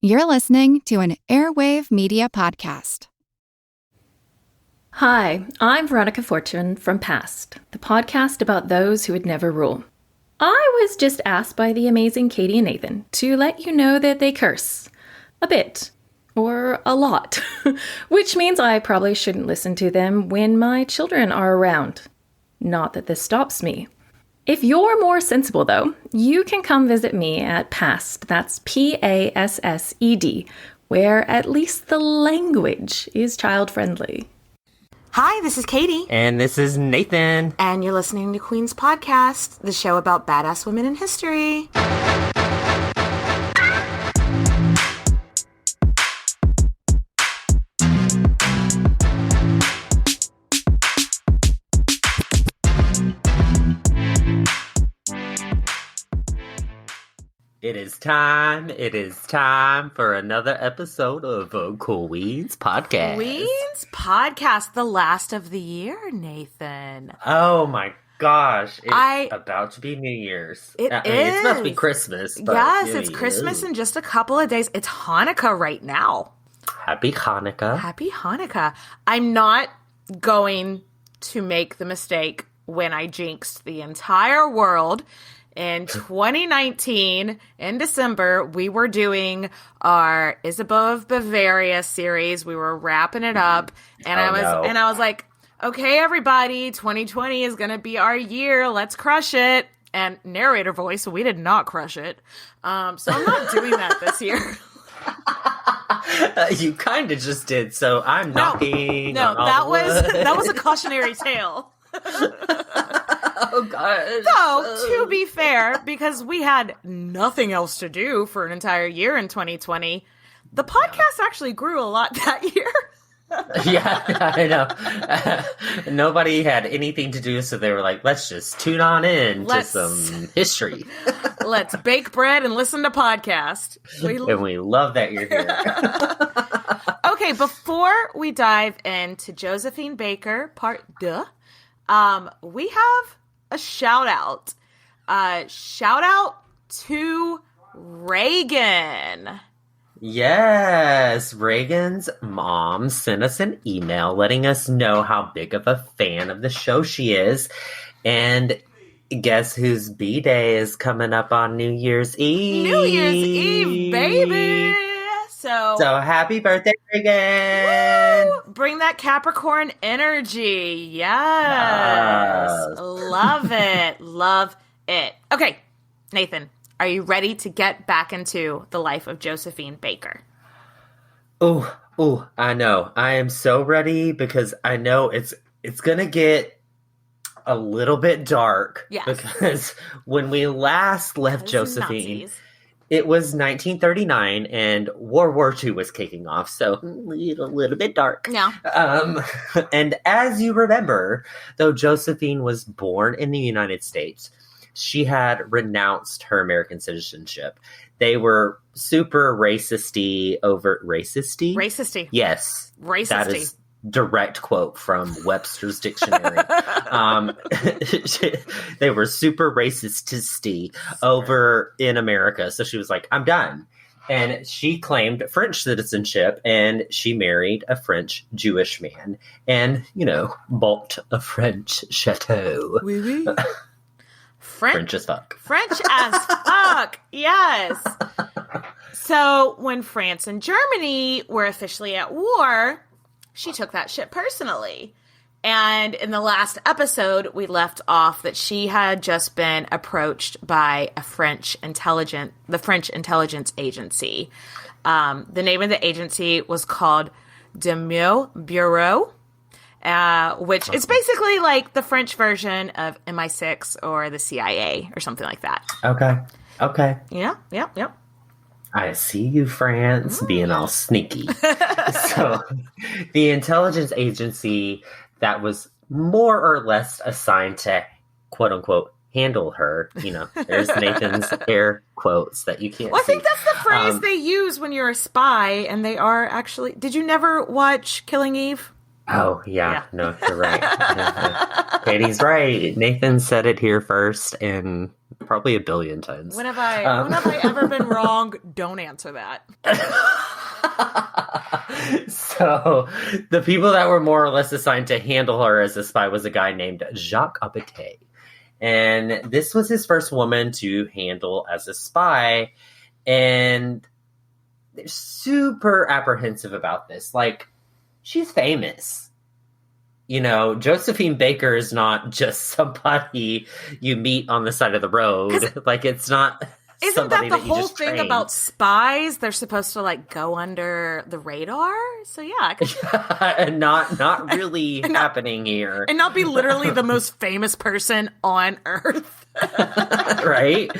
You're listening to an Airwave Media Podcast. Hi, I'm Veronica Fortune from Past, the podcast about those who would never rule. I was just asked by the amazing Katie and Nathan to let you know that they curse. A bit. Or a lot. Which means I probably shouldn't listen to them when my children are around. Not that this stops me. If you're more sensible, though, you can come visit me at Past, that's P-A-S-S-E-D, where at least the language is child-friendly. Hi, this is Katie. And this is Nathan. And you're listening to Queen's Podcast, the show about badass women in history. It is time for another episode of Queen's Podcast. Queen's Podcast, the last of the year, Nathan. Oh my gosh. It's about to be New Year's. It's about to be Christmas. But yes, it's Christmas in just a couple of days. It's Hanukkah right now. Happy Hanukkah. Happy Hanukkah. I'm not going to make the mistake when I jinxed the entire world. In 2019, in December, we were doing our Isabeau of Bavaria series. We were wrapping it up, and I was like, "Okay, everybody, 2020 is gonna be our year. Let's crush it." And narrator voice, we did not crush it. So I'm not doing that this year. You kind of just did. So I'm knocking. No, that was a cautionary tale. Oh, God. So, to be fair, because we had nothing else to do for an entire year in 2020, the podcast actually grew a lot that year. Yeah, I know. Nobody had anything to do, so they were like, let's just tune on in to some history. Let's bake bread and listen to podcasts. And we love that you're here. Okay, before we dive into Josephine Baker, part 2, we have a shout out. Shout out to Reagan. Yes, Reagan's mom sent us an email letting us know how big of a fan of the show she is. And guess whose B-Day is coming up on New Year's Eve? New Year's Eve, baby! So happy birthday, Reagan! Woo! Bring that Capricorn energy. Yes. Love it. Love it. Okay, Nathan, are you ready to get back into the life of Josephine Baker? Oh, I know. I am so ready because I know it's going to get a little bit dark. Yes. Because when we last left Josephine... Nazis. It was 1939, and World War II was kicking off, so a little bit dark. Yeah. And as you remember, though Josephine was born in the United States, she had renounced her American citizenship. They were super racisty over... Racisty? Racisty. Yes. Racisty. That is direct quote from Webster's Dictionary. They were super racist over in America. So she was like, I'm done. And she claimed French citizenship, and she married a French Jewish man and, bought a French chateau. Oui, oui. French as fuck. French as fuck. Yes. So when France and Germany were officially at war, she took that shit personally. And in the last episode, we left off that she had just been approached by the French intelligence agency. The name of the agency was called Demo Bureau, which is basically like the French version of MI6 or the CIA or something like that. Okay. Yeah. I see you, France, being all sneaky. So, the intelligence agency that was more or less assigned to, quote unquote, handle her. There's Nathan's air quotes that you can't see. I think that's the phrase they use when you're a spy, and they are actually... Did you never watch Killing Eve? Oh, yeah. No, you're right. Katie's right. Nathan said it here first and probably a billion times. When have I ever been wrong? Don't answer that. So the people that were more or less assigned to handle her as a spy was a guy named Jacques Abaté. And this was his first woman to handle as a spy. And they're super apprehensive about this. Like, she's famous. You know, Josephine Baker is not just somebody you meet on the side of the road. Like, it's not... Isn't that the whole thing about spies? They're supposed to like go under the radar. So yeah, and not really happening here, and not be literally the most famous person on earth, right?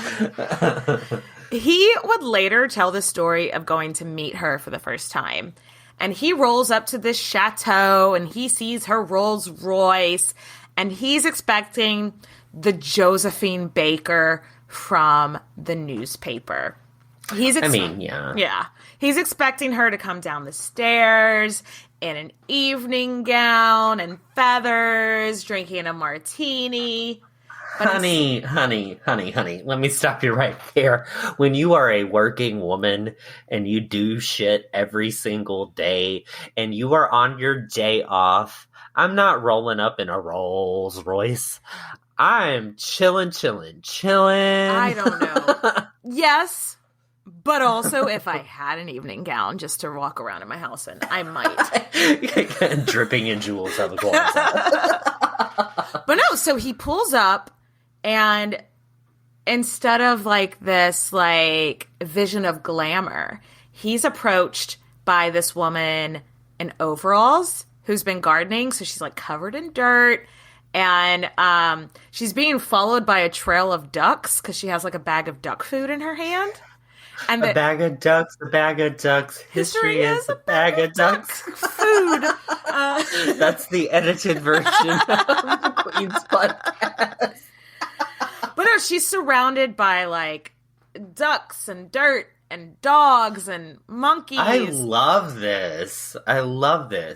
He would later tell the story of going to meet her for the first time, and he rolls up to this chateau and he sees her Rolls Royce, and he's expecting the Josephine Baker from the newspaper. Yeah. He's expecting her to come down the stairs in an evening gown and feathers, drinking a martini. But honey, let me stop you right there. When you are a working woman and you do shit every single day and you are on your day off, I'm not rolling up in a Rolls Royce. I'm chilling. I don't know. Yes, but also if I had an evening gown just to walk around in my house in, I might. Dripping in jewels on the corner. But no, so he pulls up, and instead of like this like vision of glamour, he's approached by this woman in overalls who's been gardening, so she's like covered in dirt. And she's being followed by a trail of ducks because she has like a bag of duck food in her hand. And a bag of ducks. History is a bag of ducks. Food. That's the edited version of the Queen's podcast. But no, she's surrounded by like ducks and dirt and dogs and monkeys. I love this.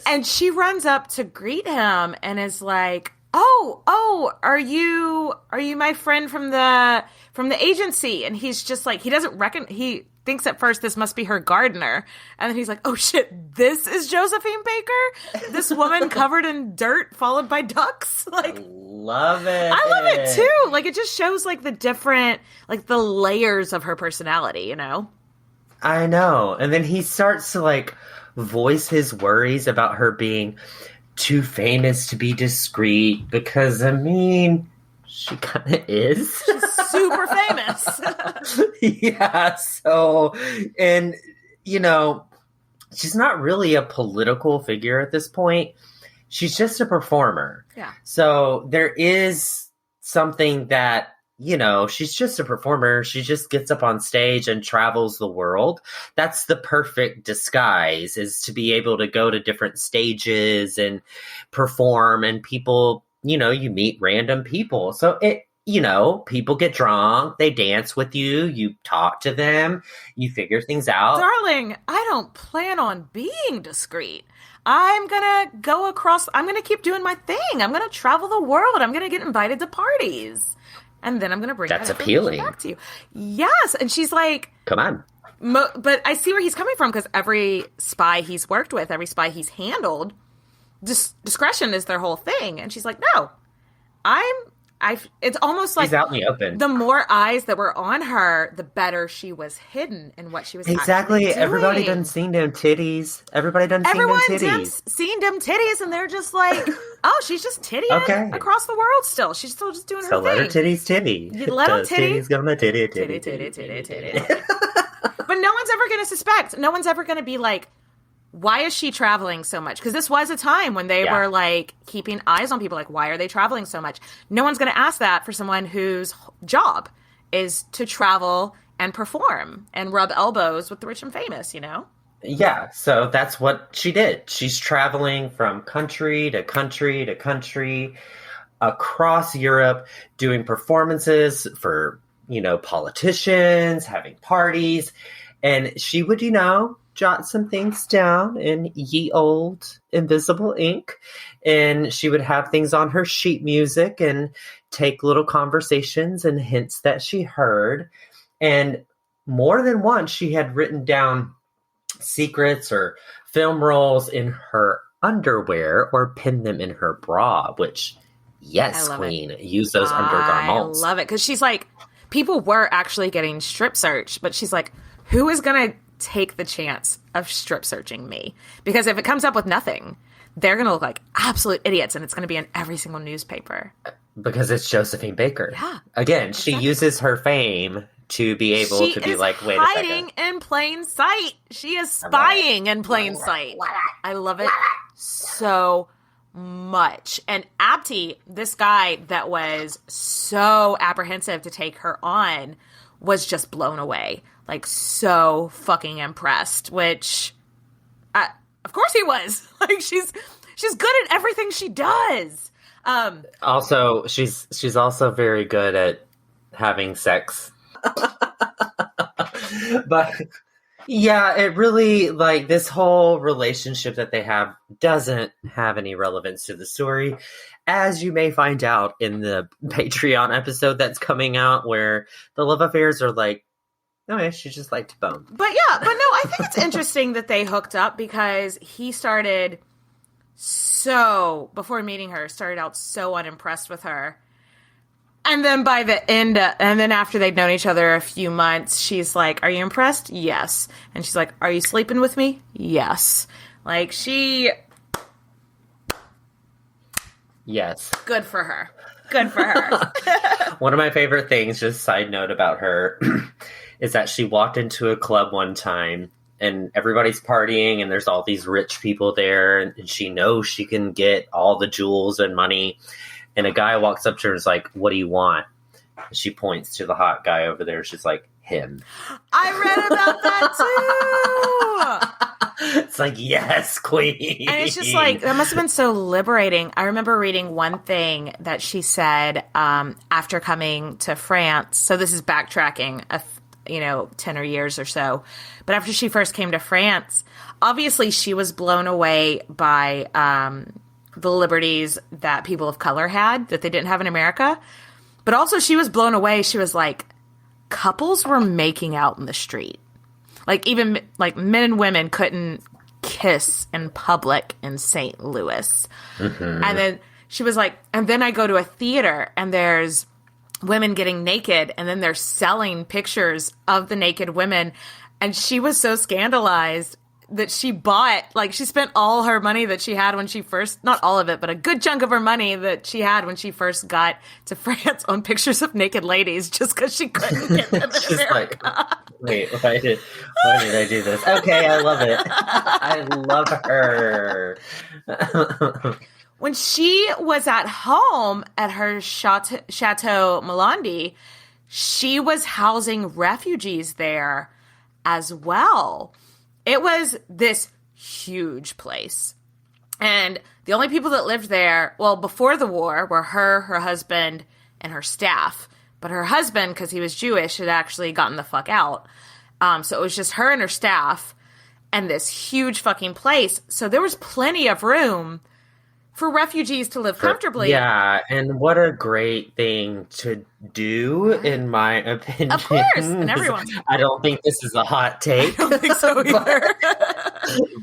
And she runs up to greet him and is like, Oh, are you my friend from the agency? And he's just like, he thinks at first this must be her gardener. And then he's like, oh shit, this is Josephine Baker? This woman covered in dirt followed by ducks? Like, I love it. I love it too. Like, it just shows like the different, like the layers of her personality, you know? I know. And then he starts to like voice his worries about her being too famous to be discreet, because I mean, she kind of is. She's super famous. Yeah. So, and you know, she's not really a political figure at this point. She's just a performer. Yeah. So there is something that, you know, she's just a performer. She just gets up on stage and travels the world. That's the perfect disguise, is to be able to go to different stages and perform, and people, you know, you meet random people. So it, you know, people get drunk, they dance with you, you talk to them, you figure things out. Darling, I don't plan on being discreet. I'm going to keep doing my thing. I'm going to travel the world. I'm going to get invited to parties. And then I'm going to bring That's that appealing back to you. Yes. And she's like, come on. But I see where he's coming from, because every spy he's worked with, every spy he's handled, discretion is their whole thing. And she's like, no, it's almost like he's out in the open. The more eyes that were on her, the better she was hidden in what she was exactly actually doing. Everybody done seen them titties. Everyone's seen them titties, and they're just like, oh, she's just tittying across the world still. She's still just doing her thing. So let her titties titty. Let her titties gonna titty. But no one's ever going to suspect. No one's ever going to be like, why is she traveling so much? Because this was a time when they were like keeping eyes on people. Like, why are they traveling so much? No one's going to ask that for someone whose job is to travel and perform and rub elbows with the rich and famous, you know? Yeah, so that's what she did. She's traveling from country to country to country across Europe, doing performances for, you know, politicians, having parties. And she would, you know, jot some things down in ye old invisible ink, and she would have things on her sheet music and take little conversations and hints that she heard. And more than once, she had written down secrets or film roles in her underwear or pinned them in her bra, which, yes, queen, use those undergarments. I love it, because she's like, people were actually getting strip searched, but she's like, who is going to take the chance of strip searching me? Because if it comes up with nothing, they're going to look like absolute idiots, and it's going to be in every single newspaper. Because it's Josephine Baker. Yeah. Again, she uses her fame to be able to be like, wait a second. She is hiding in plain sight. She is spying in plain sight. I love it so much. And Abti, this guy that was so apprehensive to take her on, was just blown away. Like, so fucking impressed, which, of course he was. Like, she's good at everything she does. Also, she's also very good at having sex. But yeah, it really, like, this whole relationship that they have doesn't have any relevance to the story, as you may find out in the Patreon episode that's coming out, where the love affairs are like, oh yeah, she just liked to bone. But yeah, but no, I think it's interesting that they hooked up, because he started before meeting her, started out so unimpressed with her. And then by the end, and then after they'd known each other a few months, she's like, are you impressed? Yes. And she's like, are you sleeping with me? Yes. Like, Yes. Good for her. Good for her. One of my favorite things, just side note about her, is that she walked into a club one time and everybody's partying and there's all these rich people there, and she knows she can get all the jewels and money. And a guy walks up to her and is like, what do you want? She points to the hot guy over there. She's like, him. I read about that too. It's like, yes, queen. And it's just like, that must have been so liberating. I remember reading one thing that she said after coming to France. So this is backtracking 10 or years or so. But after she first came to France, obviously she was blown away by the liberties that people of color had that they didn't have in America. But also she was blown away. She was like, couples were making out in the street. Like, even like men and women couldn't kiss in public in St. Louis. Mm-hmm. And then she was like, and then I go to a theater and there's women getting naked, and then they're selling pictures of the naked women. And she was so scandalized that she bought, like, she spent all her money that she had when she first, not all of it, but a good chunk of her money that she had when she first got to France on pictures of naked ladies, just because she couldn't get them in America. Like, wait, why did I do this? Okay, I love it. I love her. When she was at home at her Chateau Melandi, she was housing refugees there as well. It was this huge place. And the only people that lived there, well, before the war, were her husband, and her staff. But her husband, because he was Jewish, had actually gotten the fuck out. So it was just her and her staff and this huge fucking place. So there was plenty of room for refugees to live comfortably. Yeah, and what a great thing to do, in my opinion. Of course, and everyone's. I don't think this is a hot take. I don't think so either.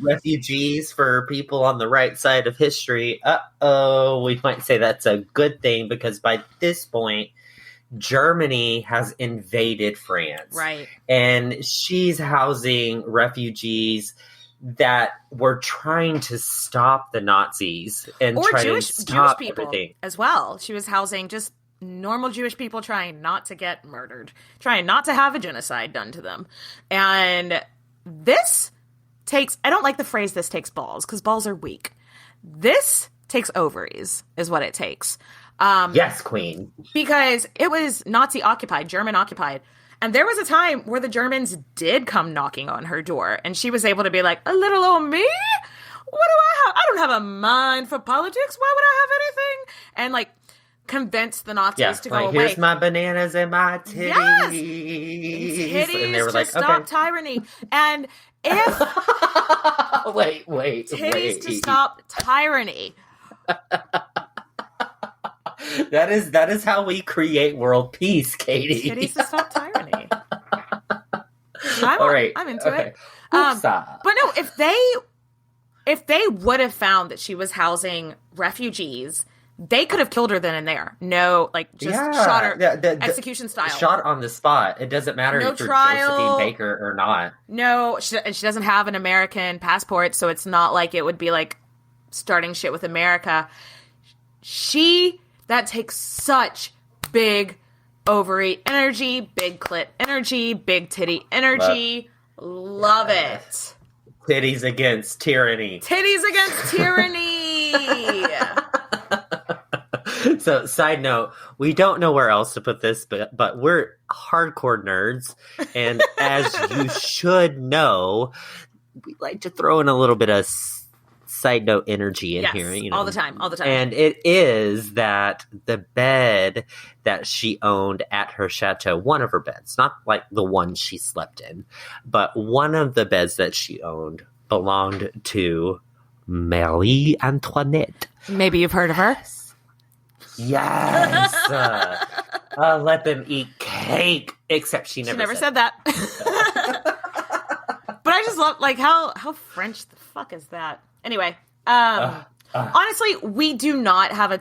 Refugees for people on the right side of history. We might say that's a good thing, because by this point, Germany has invaded France. Right. And she's housing refugees that were trying to stop the Nazis and Jewish stop people everything as well. She was housing just normal Jewish people trying not to get murdered, trying not to have a genocide done to them. And this takes, I don't like the phrase "this takes balls," because balls are weak. This takes ovaries is what it takes. Yes, queen. Because it was Nazi occupied, German occupied. And there was a time where the Germans did come knocking on her door, and she was able to be like, a little old me? What do I have? I don't have a mind for politics. Why would I have anything? And, like, convince the Nazis to go away. Here's my bananas and my titties. Yes! Titties, and they were like, stop tyranny. And If wait. titties to stop tyranny. That is how we create world peace, Katie. Titties to stop tyranny. All right. I'm into it. But no, if they would have found that she was housing refugees, they could have killed her then and there. No, shot her execution style. Shot on the spot. It doesn't matter if you're Josephine Baker or not. No, she doesn't have an American passport, so it's not like it would be like starting shit with America. That takes such big ovary energy, big clit energy, big titty energy. Love it. Titties against tyranny. Titties against tyranny. So, side note, we don't know where else to put this, but we're hardcore nerds, and as you should know, we like to throw in a little bit of side note energy in here. All the time. And it is that the bed that she owned at her chateau, one of her beds, not like the one she slept in, but one of the beds that she owned belonged to Marie Antoinette. Maybe you've heard of her. Yes. Let them eat cake. Except she never said that. But I just love, how French the fuck is that? Anyway, honestly, we do not have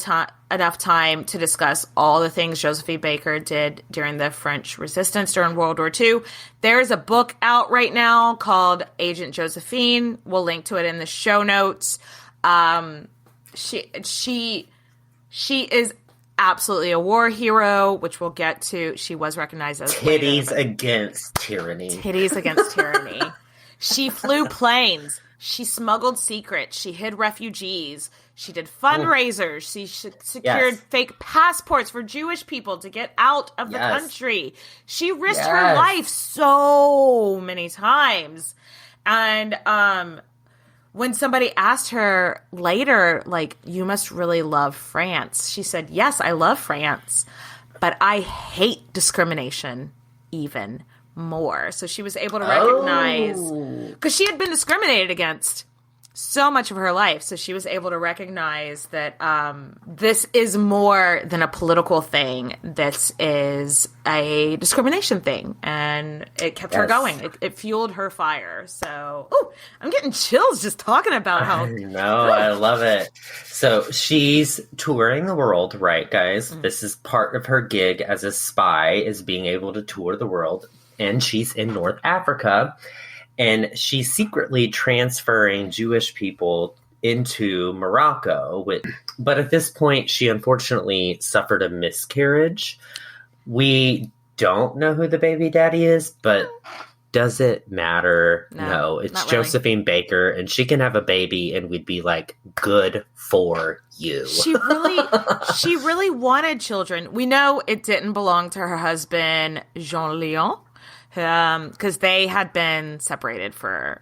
enough time to discuss all the things Josephine Baker did during the French Resistance during World War II. There's a book out right now called Agent Josephine. We'll link to it in the show notes. She is absolutely a war hero, which we'll get to. She was recognized as Titties against tyranny. Titties against tyranny. She flew planes. She smuggled secrets. She hid refugees. She did fundraisers. She secured fake passports for Jewish people to get out of the country. She risked her life so many times. And when somebody asked her later, you must really love France, she said, yes, I love France, but I hate discrimination even more. So she was able to recognize, because she had been discriminated against so much of her life, so she was able to recognize that this is more than a political thing. This is a discrimination thing, and it kept her going. It fueled her fire. So, I'm getting chills just talking about how. No, I love it. So she's touring the world, right, guys? Mm-hmm. This is part of her gig as a spy, is being able to tour the world, and she's in North Africa. And she's secretly transferring Jewish people into Morocco. But at this point, she unfortunately suffered a miscarriage. We don't know who the baby daddy is, but does it matter? No, it's Josephine really. Baker, and she can have a baby, and we'd be like, good for you. She really wanted children. We know it didn't belong to her husband, Jean-Léon. Because they had been separated for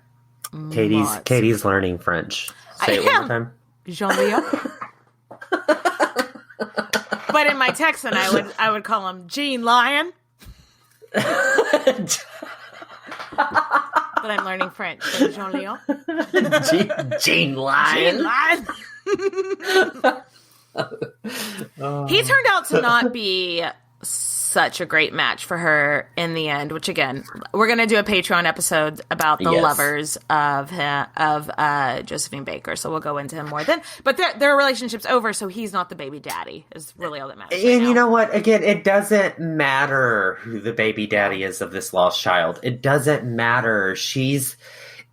months. Katie's learning French. Say it one more time. Jean-Léon. But in my Texan, I would call him Jean Lion. But I'm learning French. So Jean-Léon. Jean Lion. He turned out to not be such a great match for her in the end, which again, we're going to do a Patreon episode about the lovers of Josephine Baker. So we'll go into him more then, but their relationship's over. So he's not the baby daddy is really all that matters. And you know what? Again, it doesn't matter who the baby daddy is of this lost child. It doesn't matter. She's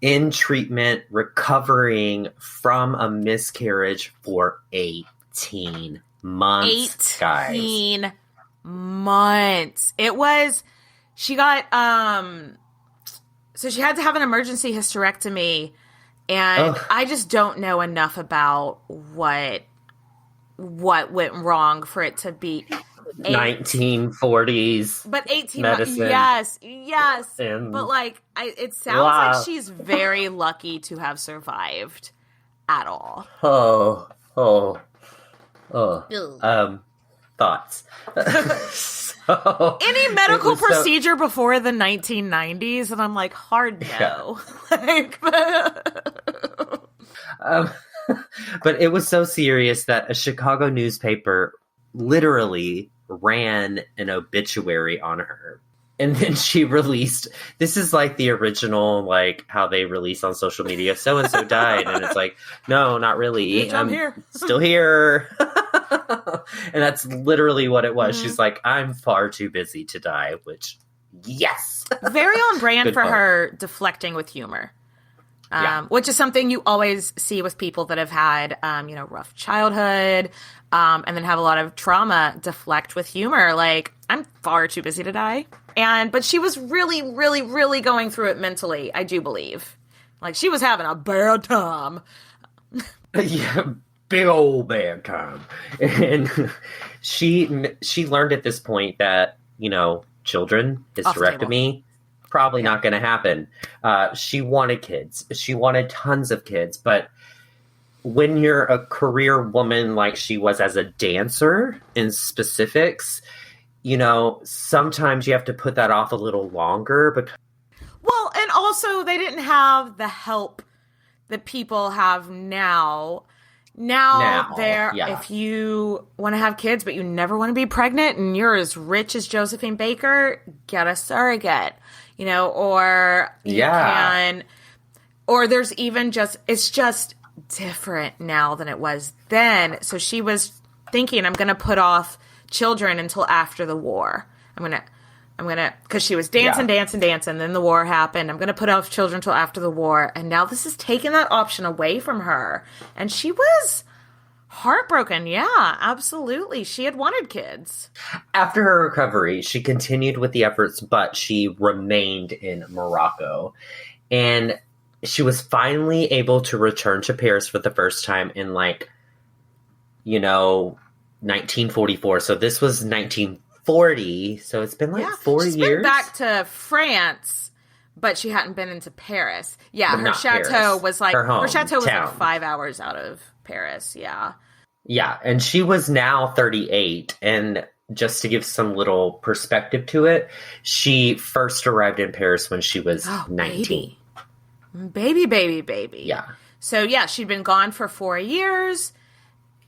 in treatment, recovering from a miscarriage for 18 months, guys. 18 months. She got so she had to have an emergency hysterectomy, and I just don't know enough about what went wrong for it to be 1940s, but 18 medicine. Yes, and but it sounds like she's very lucky to have survived at all. thoughts. So, Any medical it was procedure before the 1990s, and I'm like, hard no. Like, but it was so serious that a Chicago newspaper literally ran an obituary on her. And then she released, this is like the original, like how they release on social media, so-and-so died. And it's like, no, not really. Bitch, I'm here. Still here. And that's literally what it was. Mm-hmm. She's like, I'm far too busy to die, which, yes. Very on brand Good for part. her deflecting with humor. Yeah. Which is something you always see with people that have had, rough childhood, and then have a lot of trauma, deflect with humor. Like, I'm far too busy to die. But she was really, really, really going through it mentally, I do believe. Like, she was having a bad time. Yeah, big old bad time. And she learned at this point that, children, hysterectomy, probably not going to happen. She wanted kids. She wanted tons of kids. But when you're a career woman like she was as a dancer in specifics, sometimes you have to put that off a little longer. Well, and also they didn't have the help that people have now. Now if you want to have kids, but you never want to be pregnant and you're as rich as Josephine Baker, get a surrogate. Or you can, or there's even it's just different now than it was then. So she was thinking, I'm going to put off children until after the war. I'm going to, because she was dancing. Then the war happened. I'm going to put off children until after the war. And now this is taking that option away from her. And she was heartbroken. Yeah, absolutely. She had wanted kids. After her recovery, she continued with the efforts, but she remained in Morocco. And she was finally able to return to Paris for the first time in 1944. So this was 1940. So it's been 4 years. She's been back to France, but she hadn't been into Paris. Yeah, But her not chateau Paris. was her chateau was 5 hours out of Paris. Yeah. Yeah, and she was now 38, and just to give some little perspective to it, she first arrived in Paris when she was 19. Baby. Yeah. So, yeah, she'd been gone for 4 years,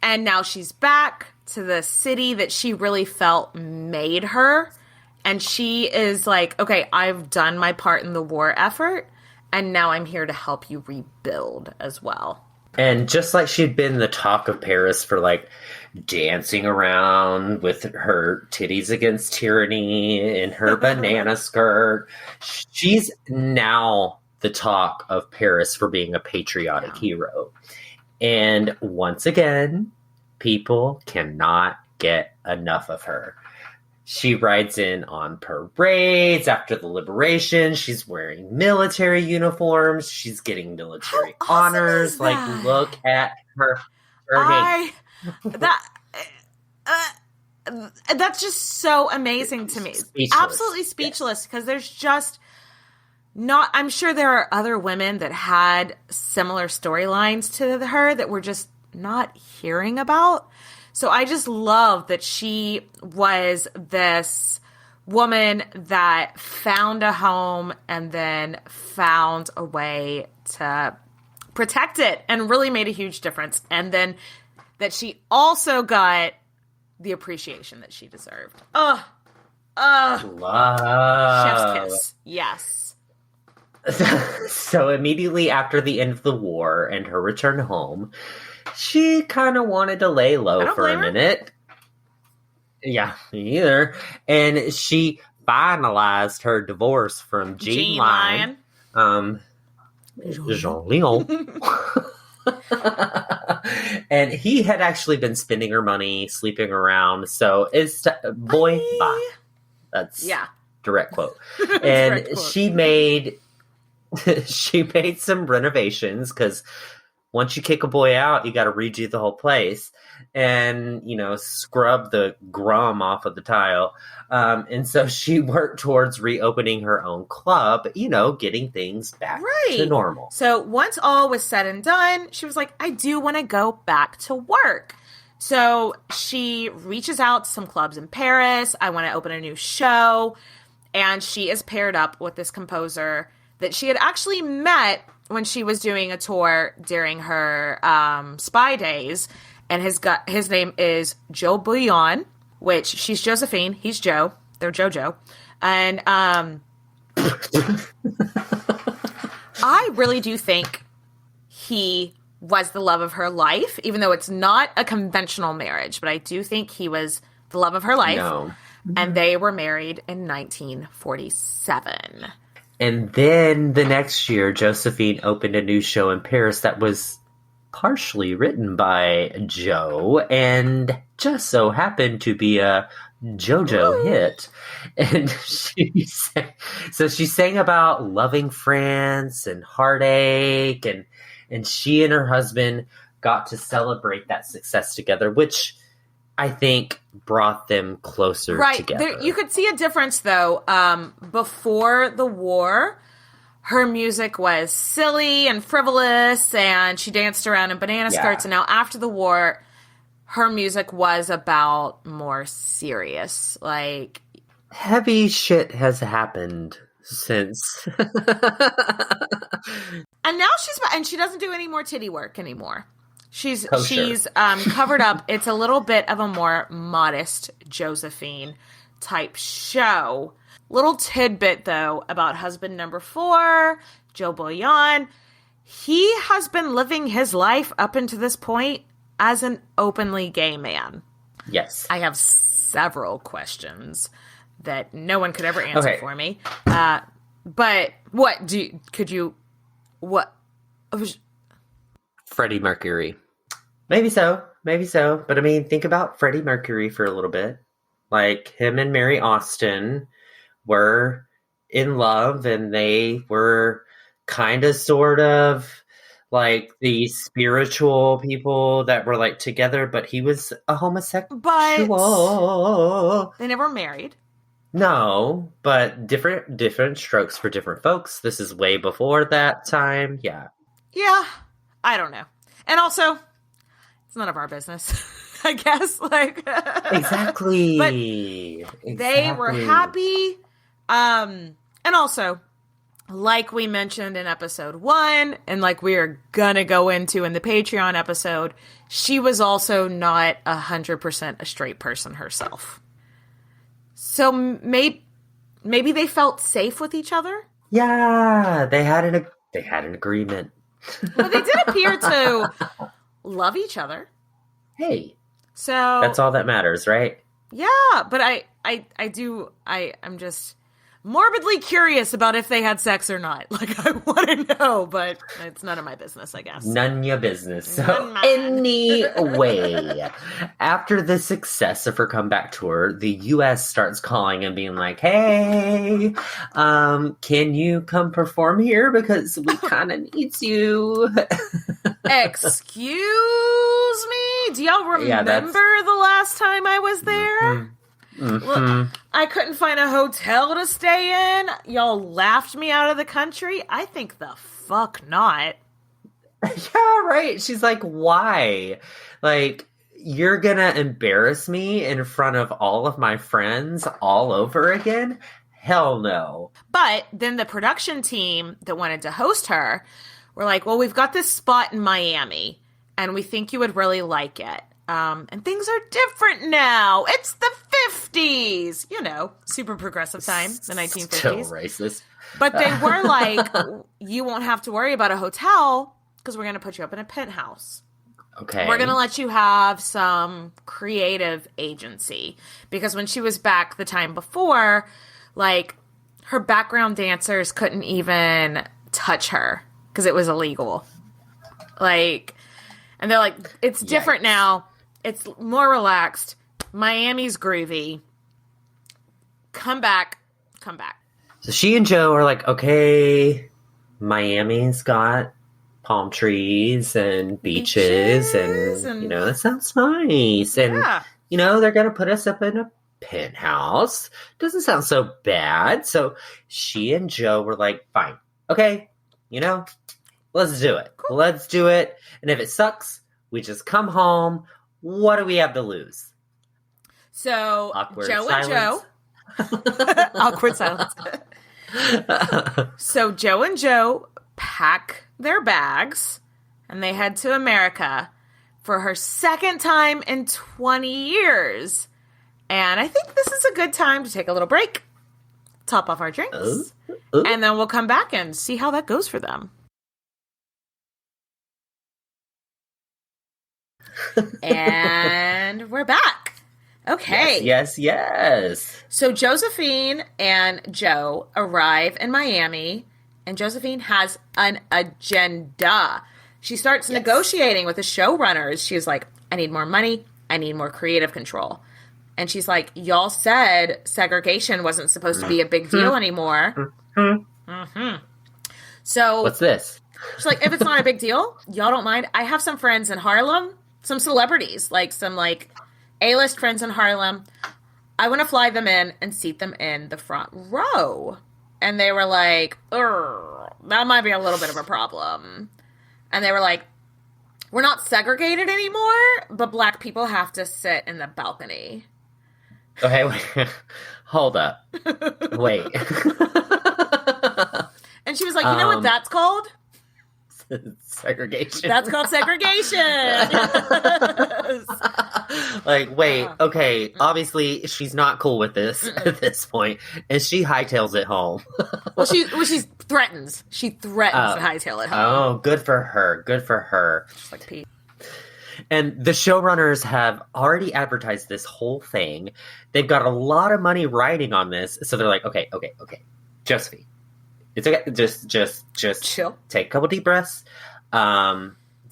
and now she's back to the city that she really felt made her, and she is like, okay, I've done my part in the war effort, and now I'm here to help you rebuild as well. And just like she'd been the talk of Paris for dancing around with her titties against tyranny and her banana skirt, she's now the talk of Paris for being a patriotic hero. And once again, people cannot get enough of her. She rides in on parades after the liberation. She's wearing military uniforms. She's getting military honors. Look at her. That's just so amazing to me. Speechless. Absolutely speechless, because there's just not. I'm sure there are other women that had similar storylines to her that we're just not hearing about. So I just love that she was this woman that found a home and then found a way to protect it and really made a huge difference. And then that she also got the appreciation that she deserved. Love. Chef's kiss. Yes. So immediately after the end of the war and her return home, she kind of wanted to lay low for a minute. Yeah, me either. And she finalized her divorce from Jean Lyon. Jean Leon. And he had actually been spending her money, sleeping around. So it's boy, bye. That's direct quote. And direct quote. She made some renovations because once you kick a boy out, you got to redo the whole place and, scrub the grum off of the tile. And so she worked towards reopening her own club, getting things back to normal. So once all was said and done, she was like, I do want to go back to work. So she reaches out to some clubs in Paris. I want to open a new show. And she is paired up with this composer that she had actually met when she was doing a tour during her spy days. And his name is Joe Bouillon, which she's Josephine. He's Joe. They're JoJo. And I really do think he was the love of her life, even though it's not a conventional marriage. But I do think he was the love of her life. No. And they were married in 1947. And then the next year, Josephine opened a new show in Paris that was partially written by Joe and just so happened to be a JoJo hit. And she sang about loving France and heartache, and she and her husband got to celebrate that success together, which I think brought them closer together. You could see a difference, though. Before the war, her music was silly and frivolous, and she danced around in banana skirts. And now after the war, her music was about more serious, like... Heavy shit has happened since. And now she doesn't do any more titty work anymore. She's covered up. It's a little bit of a more modest Josephine type show. Little tidbit, though, about husband number 4, Joe Bouillon. He has been living his life up until this point as an openly gay man. Yes. I have several questions that no one could ever answer for me. But Freddie Mercury. Maybe so. But I mean, think about Freddie Mercury for a little bit. Like, him and Mary Austin were in love, and they were kind of sort of like the spiritual people that were like together, but he was a homosexual. But they never married. No, but different strokes for different folks. This is way before that time. Yeah. Yeah. I don't know. And also, it's none of our business, I guess. Like Exactly. But they were happy. And also, like we mentioned in episode 1, and like we are gonna go into in the Patreon episode, she was also not 100% a straight person herself. So maybe they felt safe with each other. Yeah, they had an agreement. But they did appear to love each other. Hey, so that's all that matters, right? Yeah, but I'm just morbidly curious about if they had sex or not. Like, I want to know, but it's none of my business, I guess. None your business. So anyway, after the success of her comeback tour, the U.S. starts calling and being like, hey, can you come perform here? Because we kind of need you. Excuse me? Do y'all remember the last time I was there? Mm-hmm. Look, I couldn't find a hotel to stay in. Y'all laughed me out of the country. I think the fuck not. Yeah, right. She's like, why? Like, you're gonna embarrass me in front of all of my friends all over again? Hell no. But then the production team that wanted to host her were like, well, we've got this spot in Miami, and we think you would really like it. And things are different now. It's the 50s. You know, super progressive time, the 1950s. Still racist. But they were like, you won't have to worry about a hotel because we're going to put you up in a penthouse. Okay. We're going to let you have some creative agency. Because when she was back the time before, like, her background dancers couldn't even touch her because it was illegal. Like, and they're like, it's different now. It's more relaxed. Miami's groovy. Come back. So she and Joe are like, okay, Miami's got palm trees and beaches and you know, that sounds nice. And, you know, they're going to put us up in a penthouse. Doesn't sound so bad. So she and Joe were like, fine. Okay, you know, let's do it. Cool. Let's do it. And if it sucks, we just come home. what do we have to lose? So Awkward Joe silence. and Joe. Awkward silence. So Joe and Joe pack their bags and they head to America for her second time in 20 years. And I think this is a good time to take a little break, top off our drinks, and then we'll come back and see how that goes for them. And we're back. Okay. Yes. So Josephine and Joe arrive in Miami, and Josephine has an agenda. She starts negotiating with the showrunners. She was like, I need more money. I need more creative control. And she's like, y'all said segregation wasn't supposed to be a big deal anymore. So what's this? She's like, if it's not a big deal, y'all don't mind. I have some friends in Harlem, some celebrities, like some like A-list friends in Harlem. I want to fly them in and seat them in the front row. And they were like, that might be a little bit of a problem. And they were like, we're not segregated anymore, but black people have to sit in the balcony. Okay, wait. Hold up. Wait. And she was like, you know what that's called? Segregation. That's called segregation. Yes. Like, wait, okay, obviously she's not cool with this at this point, and she hightails it home. She threatens. She threatens to hightail it home. Oh, good for her. Good for her. Just like Pete. And the showrunners have already advertised this whole thing. They've got a lot of money riding on this, so they're like, okay. Josephine, it's okay. Just chill. Take a couple deep breaths.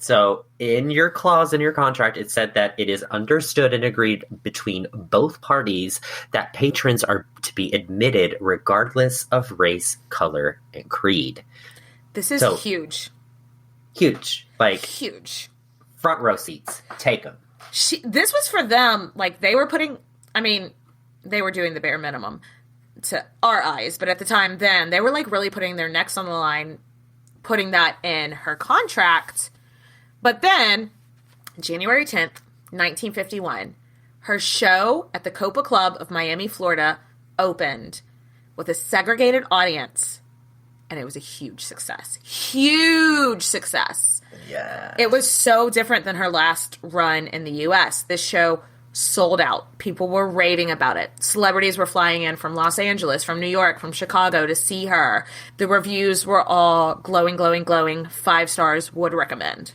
So in your clause in your contract, it said that it is understood and agreed between both parties that patrons are to be admitted regardless of race, color, and creed. This is huge. Huge. Like, huge. Front row seats. Take them. This was for them. Like, they were doing the bare minimum to our eyes. But at the time then, they were like really putting their necks on the line, putting that in her contract. But then, January 10th, 1951, her show at the Copa Club of Miami, Florida, opened with a segregated audience. And it was a huge success. Huge success. Yeah. It was so different than her last run in the U.S. This show sold out. People were raving about it. Celebrities were flying in from Los Angeles, from New York, from Chicago to see her. The reviews were all glowing, glowing, glowing. 5 stars, would recommend.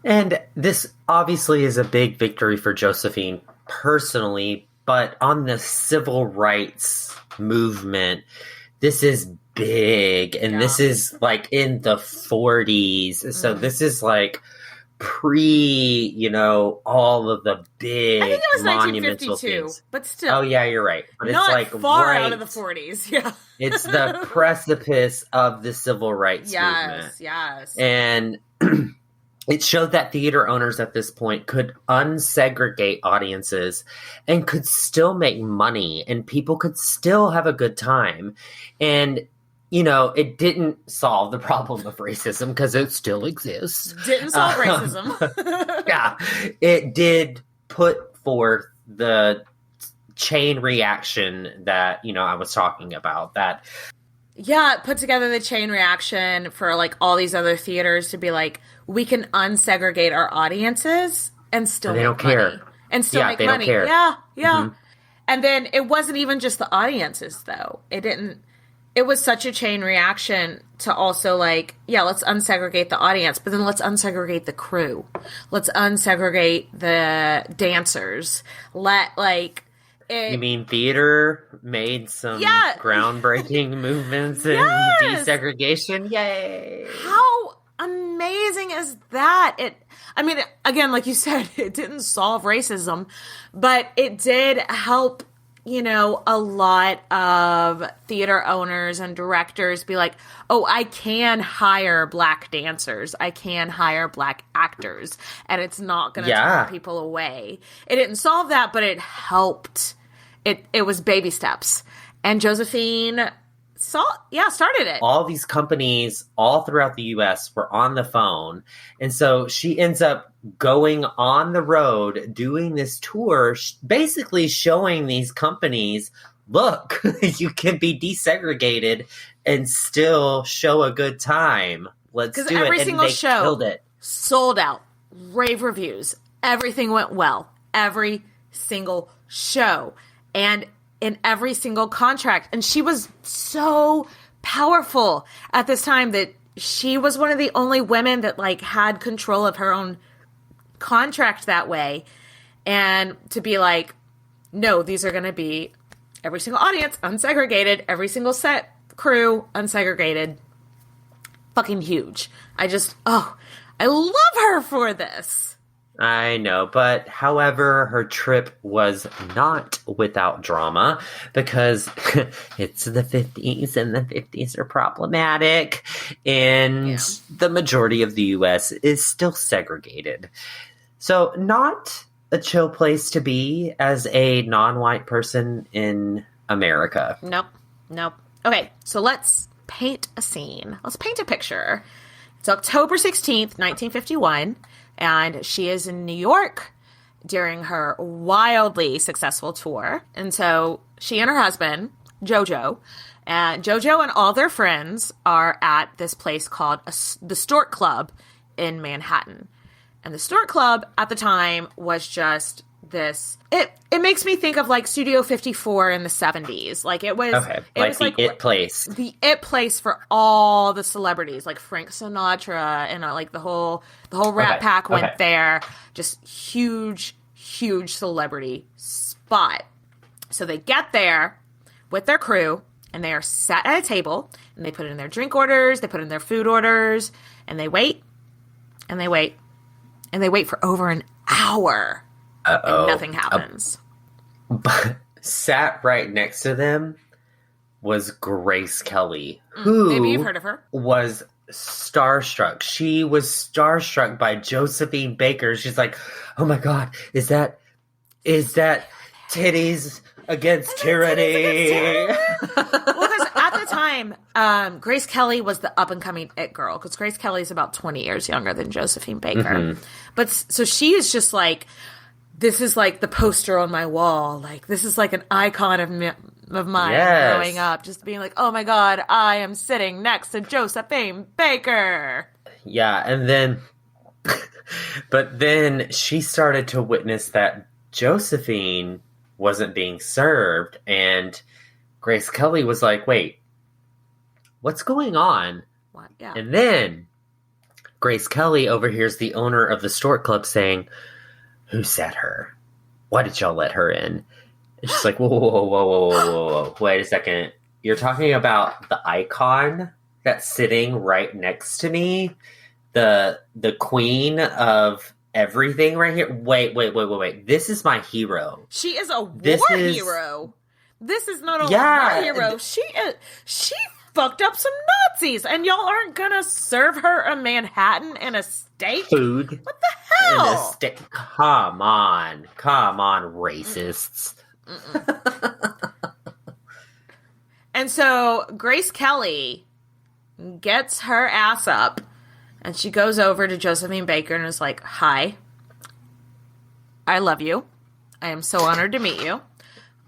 And this obviously is a big victory for Josephine personally, but on the civil rights movement, this is big. And this is like in the 40s. So this is like all of the big, I think it was monumental 1952, things. but still. Oh, yeah, you're right. But not it's like far out of the 40s, yeah. It's the precipice of the civil rights movement. Yes. And it showed that theater owners at this point could unsegregate audiences and could still make money, and people could still have a good time. And it didn't solve the problem of racism because it still exists. Didn't solve racism. Yeah. It did put forth the chain reaction that, I was talking about. That. Yeah, it put together the chain reaction for like all these other theaters to be like, we can unsegregate our audiences and still they don't care. And still make they money. Don't care. Yeah. Mm-hmm. And then it wasn't even just the audiences though. It was such a chain reaction to also like, let's unsegregate the audience, but then let's unsegregate the crew. Let's unsegregate the dancers. You mean theater made some groundbreaking movements in desegregation? Yay! How amazing is that? Again, like you said, it didn't solve racism, but it did help a lot of theater owners and directors be like, oh, I can hire black dancers. I can hire black actors. And it's not going to turn people away. It didn't solve that, but it helped. It was baby steps. And Josephine started it. All these companies all throughout the US were on the phone. And so she ends up going on the road, doing this tour, basically showing these companies, look, you can be desegregated and still show a good time. Let's do it. Because every single show killed it. Sold out, rave reviews. Everything went well. Every single show. And in every single contract. And she was so powerful at this time that she was one of the only women that like had control of her own contract that way. And to be like, no, these are going to be every single audience unsegregated, every single set crew unsegregated. Fucking huge. I love her for this. I know, but however, her trip was not without drama because it's the 50s and the 50s are problematic and the majority of the US is still segregated. So not a chill place to be as a non-white person in America. Nope. Okay, so let's paint a scene. Let's paint a picture. It's October 16th, 1951. And she is in New York during her wildly successful tour. And so she and her husband, Jojo, and all their friends are at this place called the Stork Club in Manhattan. And the Stork Club at the time was just this. It makes me think of like Studio 54 in the 70s. Like it was the It place. The It place for all the celebrities, like Frank Sinatra and like the whole Rat Pack went there. Just huge celebrity spot. So they get there with their crew and they are sat at a table and they put in their drink orders, they put in their food orders, and they wait and they wait and they wait for over an hour. And nothing happens. But sat right next to them was Grace Kelly, who maybe you've heard of her. Was starstruck. She was starstruck by Josephine Baker. She's like, "Oh my God, is that titties against tyranny?" Well, because at the time, Grace Kelly was the up and coming it girl. Because Grace Kelly is about 20 years younger than Josephine Baker, but so she is just like. This is like the poster on my wall. Like, this is like an icon of mine growing up. Just being like, oh my God, I am sitting next to Josephine Baker. Yeah, and then, but then she started to witness that Josephine wasn't being served. And Grace Kelly was like, wait, what's going on? What? Yeah. And then Grace Kelly overhears the owner of the Stork Club saying, "Who sat her? Why did y'all let her in?" And she's like, whoa. Wait a second. You're talking about the icon that's sitting right next to me? The queen of everything right here? Wait. This is my hero. She is a hero. This is not a war hero. She fucked up some Nazis, and y'all aren't gonna serve her a Manhattan and a steak? Food. What the hell? Come on, racists. And so Grace Kelly gets her ass up, and she goes over to Josephine Baker and is like, "Hi, I love you. I am so honored to meet you.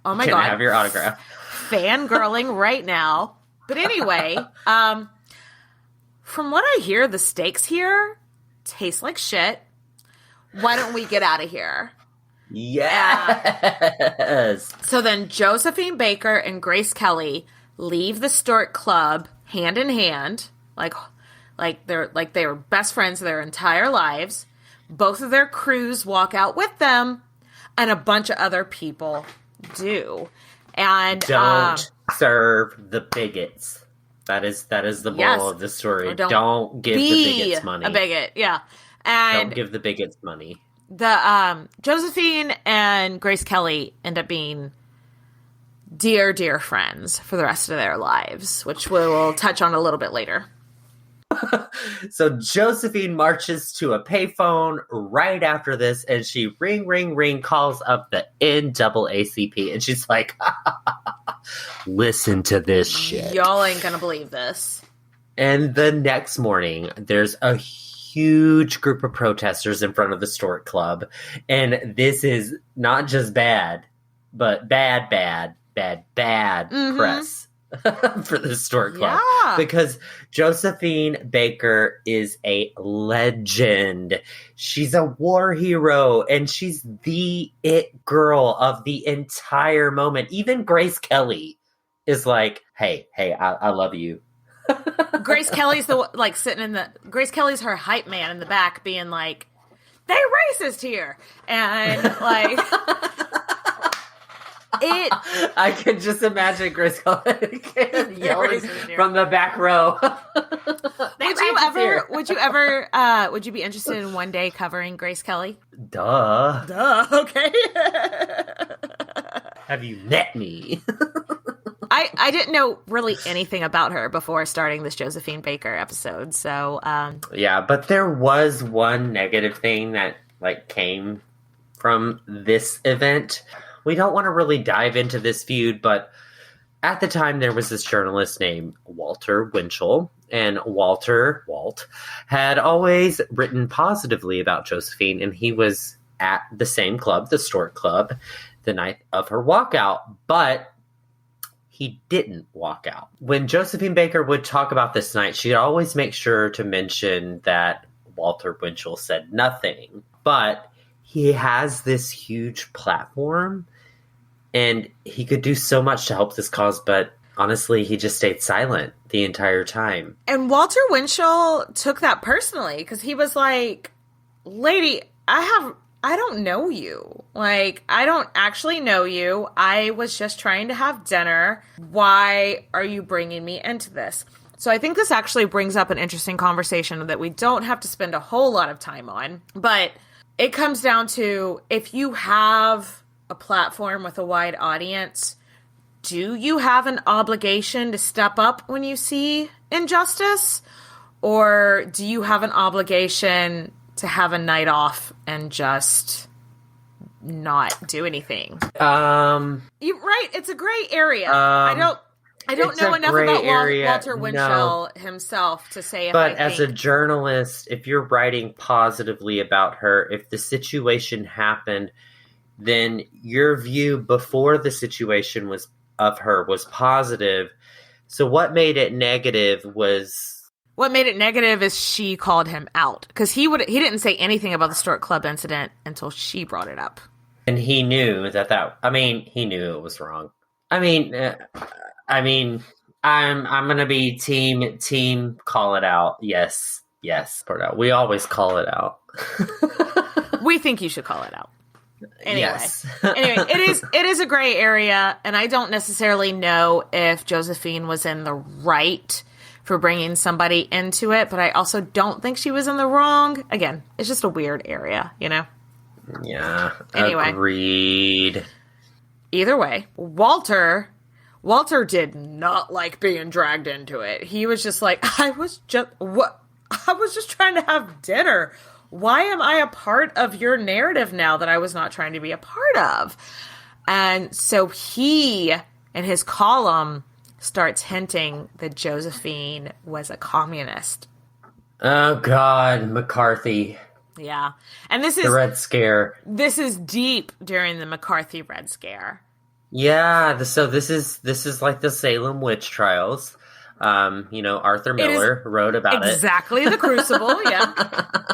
Oh my God. Can I have your autograph?" Fangirling right now. But anyway, from what I hear, the steaks here taste like shit. Why don't we get out of here? Yes. So then Josephine Baker and Grace Kelly leave the Stork Club hand in hand, like they were best friends their entire lives. Both of their crews walk out with them, and a bunch of other people do. And don't serve the bigots. That is the moral of the story. Don't give the bigots money. A bigot, yeah. And don't give the bigots money. The Josephine and Grace Kelly end up being dear, dear friends for the rest of their lives, which we will touch on a little bit later. So Josephine marches to a payphone right after this, and she ring calls up the NAACP, and she's like, Listen to this shit. Y'all ain't gonna believe this. And the next morning, there's a huge group of protesters in front of the Stork Club. And this is not just bad, but bad press for the Stork Club. Yeah. Because Josephine Baker is a legend. She's a war hero, and she's the it girl of the entire moment. Even Grace Kelly is like, hey, I love you. Grace Kelly's Grace Kelly's her hype man in the back being like, they racist here. And like, I can just imagine Grace Kelly yelling from the back row. Would you be interested in one day covering Grace Kelly? Duh. Okay. Have you met me? I didn't know really anything about her before starting this Josephine Baker episode, so yeah, but there was one negative thing that came from this event. We don't want to really dive into this feud, but at the time there was this journalist named Walter Winchell, and Walt had always written positively about Josephine, and he was at the same club, the Stork Club, the night of her walkout, but he didn't walk out. When Josephine Baker would talk about this night, she'd always make sure to mention that Walter Winchell said nothing. But he has this huge platform, and he could do so much to help this cause, but honestly, he just stayed silent the entire time. And Walter Winchell took that personally, because he was like, lady, I don't know you. Like, I don't actually know you. I was just trying to have dinner. Why are you bringing me into this? So I think this actually brings up an interesting conversation that we don't have to spend a whole lot of time on. But it comes down to, if you have a platform with a wide audience, do you have an obligation to step up when you see injustice? Or do you have an obligation to have a night off and just not do anything? You're right. It's a gray area. I don't know enough about Walter Winchell himself to say if But as a journalist, if you're writing positively about her, if the situation happened, then your view before the situation of her was positive. So what made it negative was... What made it negative is she called him out, because he didn't say anything about the Stork Club incident until she brought it up, and he knew he knew it was wrong. I'm gonna be team call it out. Yes, we always call it out. We think you should call it out. Anyway, yes. Anyway, it is a gray area, and I don't necessarily know if Josephine was in the right for bringing somebody into it, but I also don't think she was in the wrong. Again, it's just a weird area, you know? Yeah. Anyway. Agreed. Either way, Walter did not like being dragged into it. He was just like, I was just trying to have dinner. Why am I a part of your narrative now that I was not trying to be a part of? And so he, in his column, starts hinting that Josephine was a communist. Oh, God, McCarthy. Yeah. And this is... the Red Scare. This is deep during the McCarthy Red Scare. Yeah, so this is like the Salem witch trials. Arthur Miller wrote about exactly the Crucible, yeah.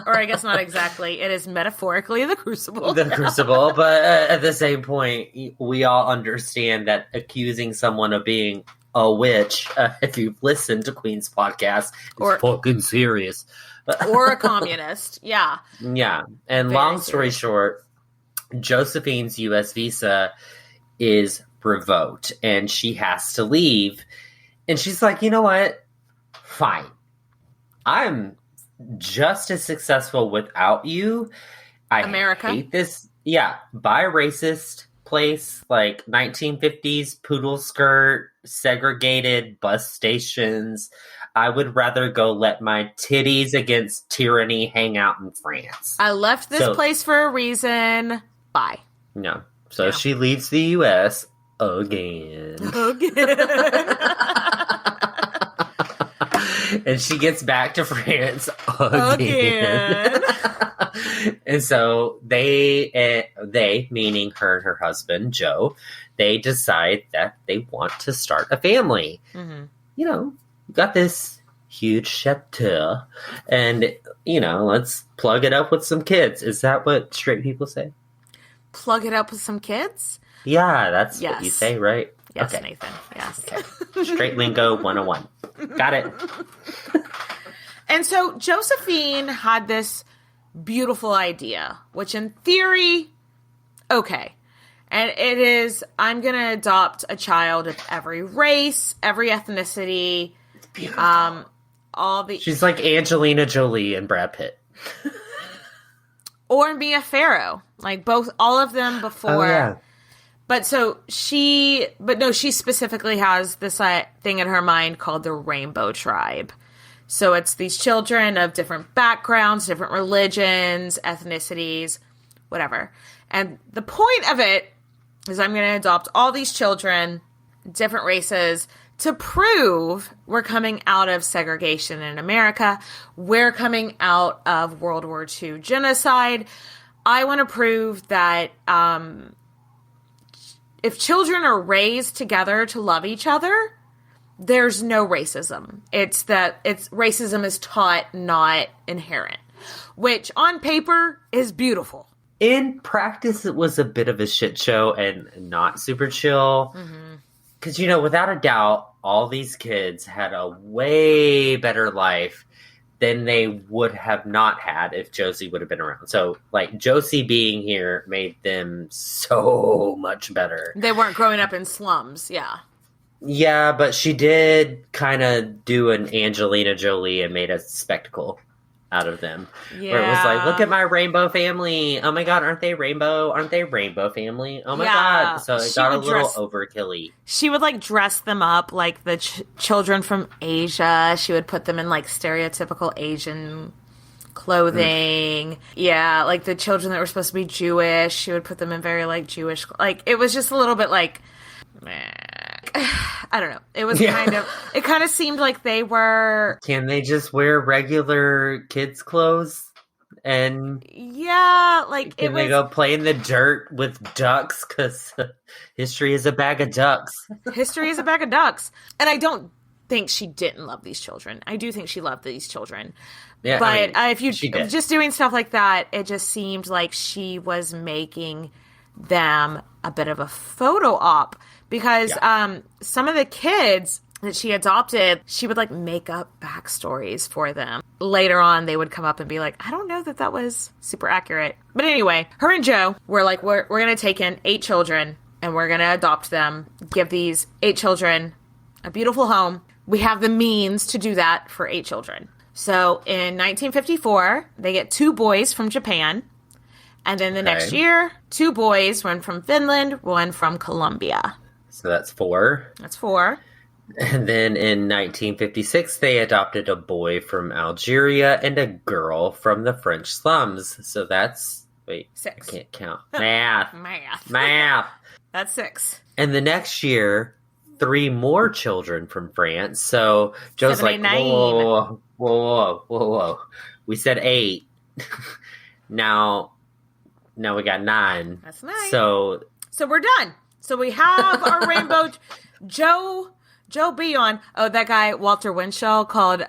Or I guess not exactly. It is metaphorically the Crucible. The Crucible, but at the same point, we all understand that accusing someone of being a witch, if you've listened to Queen's podcast, is fucking serious. Or a communist, yeah. Yeah, and Very long story short, Josephine's U.S. visa is revoked, and she has to leave. And she's like, you know what? Fine. I'm just as successful without you. America. Hate this. Yeah. Buy racist place, like 1950s poodle skirt, segregated bus stations. I would rather go let my titties against tyranny hang out in France. I left this place for a reason. Bye. No. So she leaves the U.S., again. Again. And she gets back to France again. And so they, meaning her and her husband, Joe, they decide that they want to start a family. Mm-hmm. You know, got this huge chateau, and, you know, let's plug it up with some kids. Is that what straight people say? Plug it up with some kids? Yeah, that's what you say, right? Yes, okay. Nathan. Yes. Okay. Straight lingo 101. Got it. And so Josephine had this beautiful idea, which in theory, okay. And it is, I'm going to adopt a child of every race, every ethnicity. Beautiful. She's like Angelina Jolie and Brad Pitt. Or Mia Farrow. Like both, all of them before. Oh, yeah. But she specifically has this thing in her mind called the Rainbow Tribe. So it's these children of different backgrounds, different religions, ethnicities, whatever. And the point of it is I'm going to adopt all these children, different races, to prove we're coming out of segregation in America. We're coming out of World War II genocide. I want to prove that if children are raised together to love each other, there's no racism. Racism is taught, not inherent, which on paper is beautiful. In practice, it was a bit of a shit show and not super chill. Because, you know, without a doubt, all these kids had a way better life than they would have not had if Josey would have been around. So, like, Josey being here made them so much better. They weren't growing up in slums, yeah. Yeah, but she did kind of do an Angelina Jolie and made a spectacle out of them. Yeah. Where it was like, look at my rainbow family. Oh my God, aren't they rainbow? Aren't they rainbow family? Oh my God. So it got a little overkill-y. She would like dress them up like the children from Asia. She would put them in like stereotypical Asian clothing. Yeah, like the children that were supposed to be Jewish, she would put them in very like Jewish, like it was just a little bit like, I don't know. It was it kind of seemed like they were... Can they just wear regular kids' clothes? And... Yeah, like Can they go play in the dirt with ducks? Because history is a bag of ducks. History is a bag of ducks. And I don't think she didn't love these children. I do think she loved these children. Yeah, but if you just doing stuff like that, it just seemed like she was making them a bit of a photo op. Because some of the kids that she adopted, she would like make up backstories for them. Later on, they would come up and be like, I don't know that was super accurate. But anyway, her and Joe were like, we're going to take in 8 children and we're going to adopt them, give these 8 children a beautiful home. We have the means to do that for 8 children. So in 1954, they get 2 boys from Japan. And then the next year, 2 boys, one from Finland, one from Colombia. So that's 4. That's 4. And then in 1956, they adopted a boy from Algeria and a girl from the French slums. So that's... Wait. 6. I can't count. Math. Math. That's 6. And the next year, 3 more children from France. So Joe's 7, like, 8, 9. Whoa. We said 8. Now we got 9. That's 9. So we're done. So we have our rainbow. Joe Beyond. Oh, that guy Walter Winchell called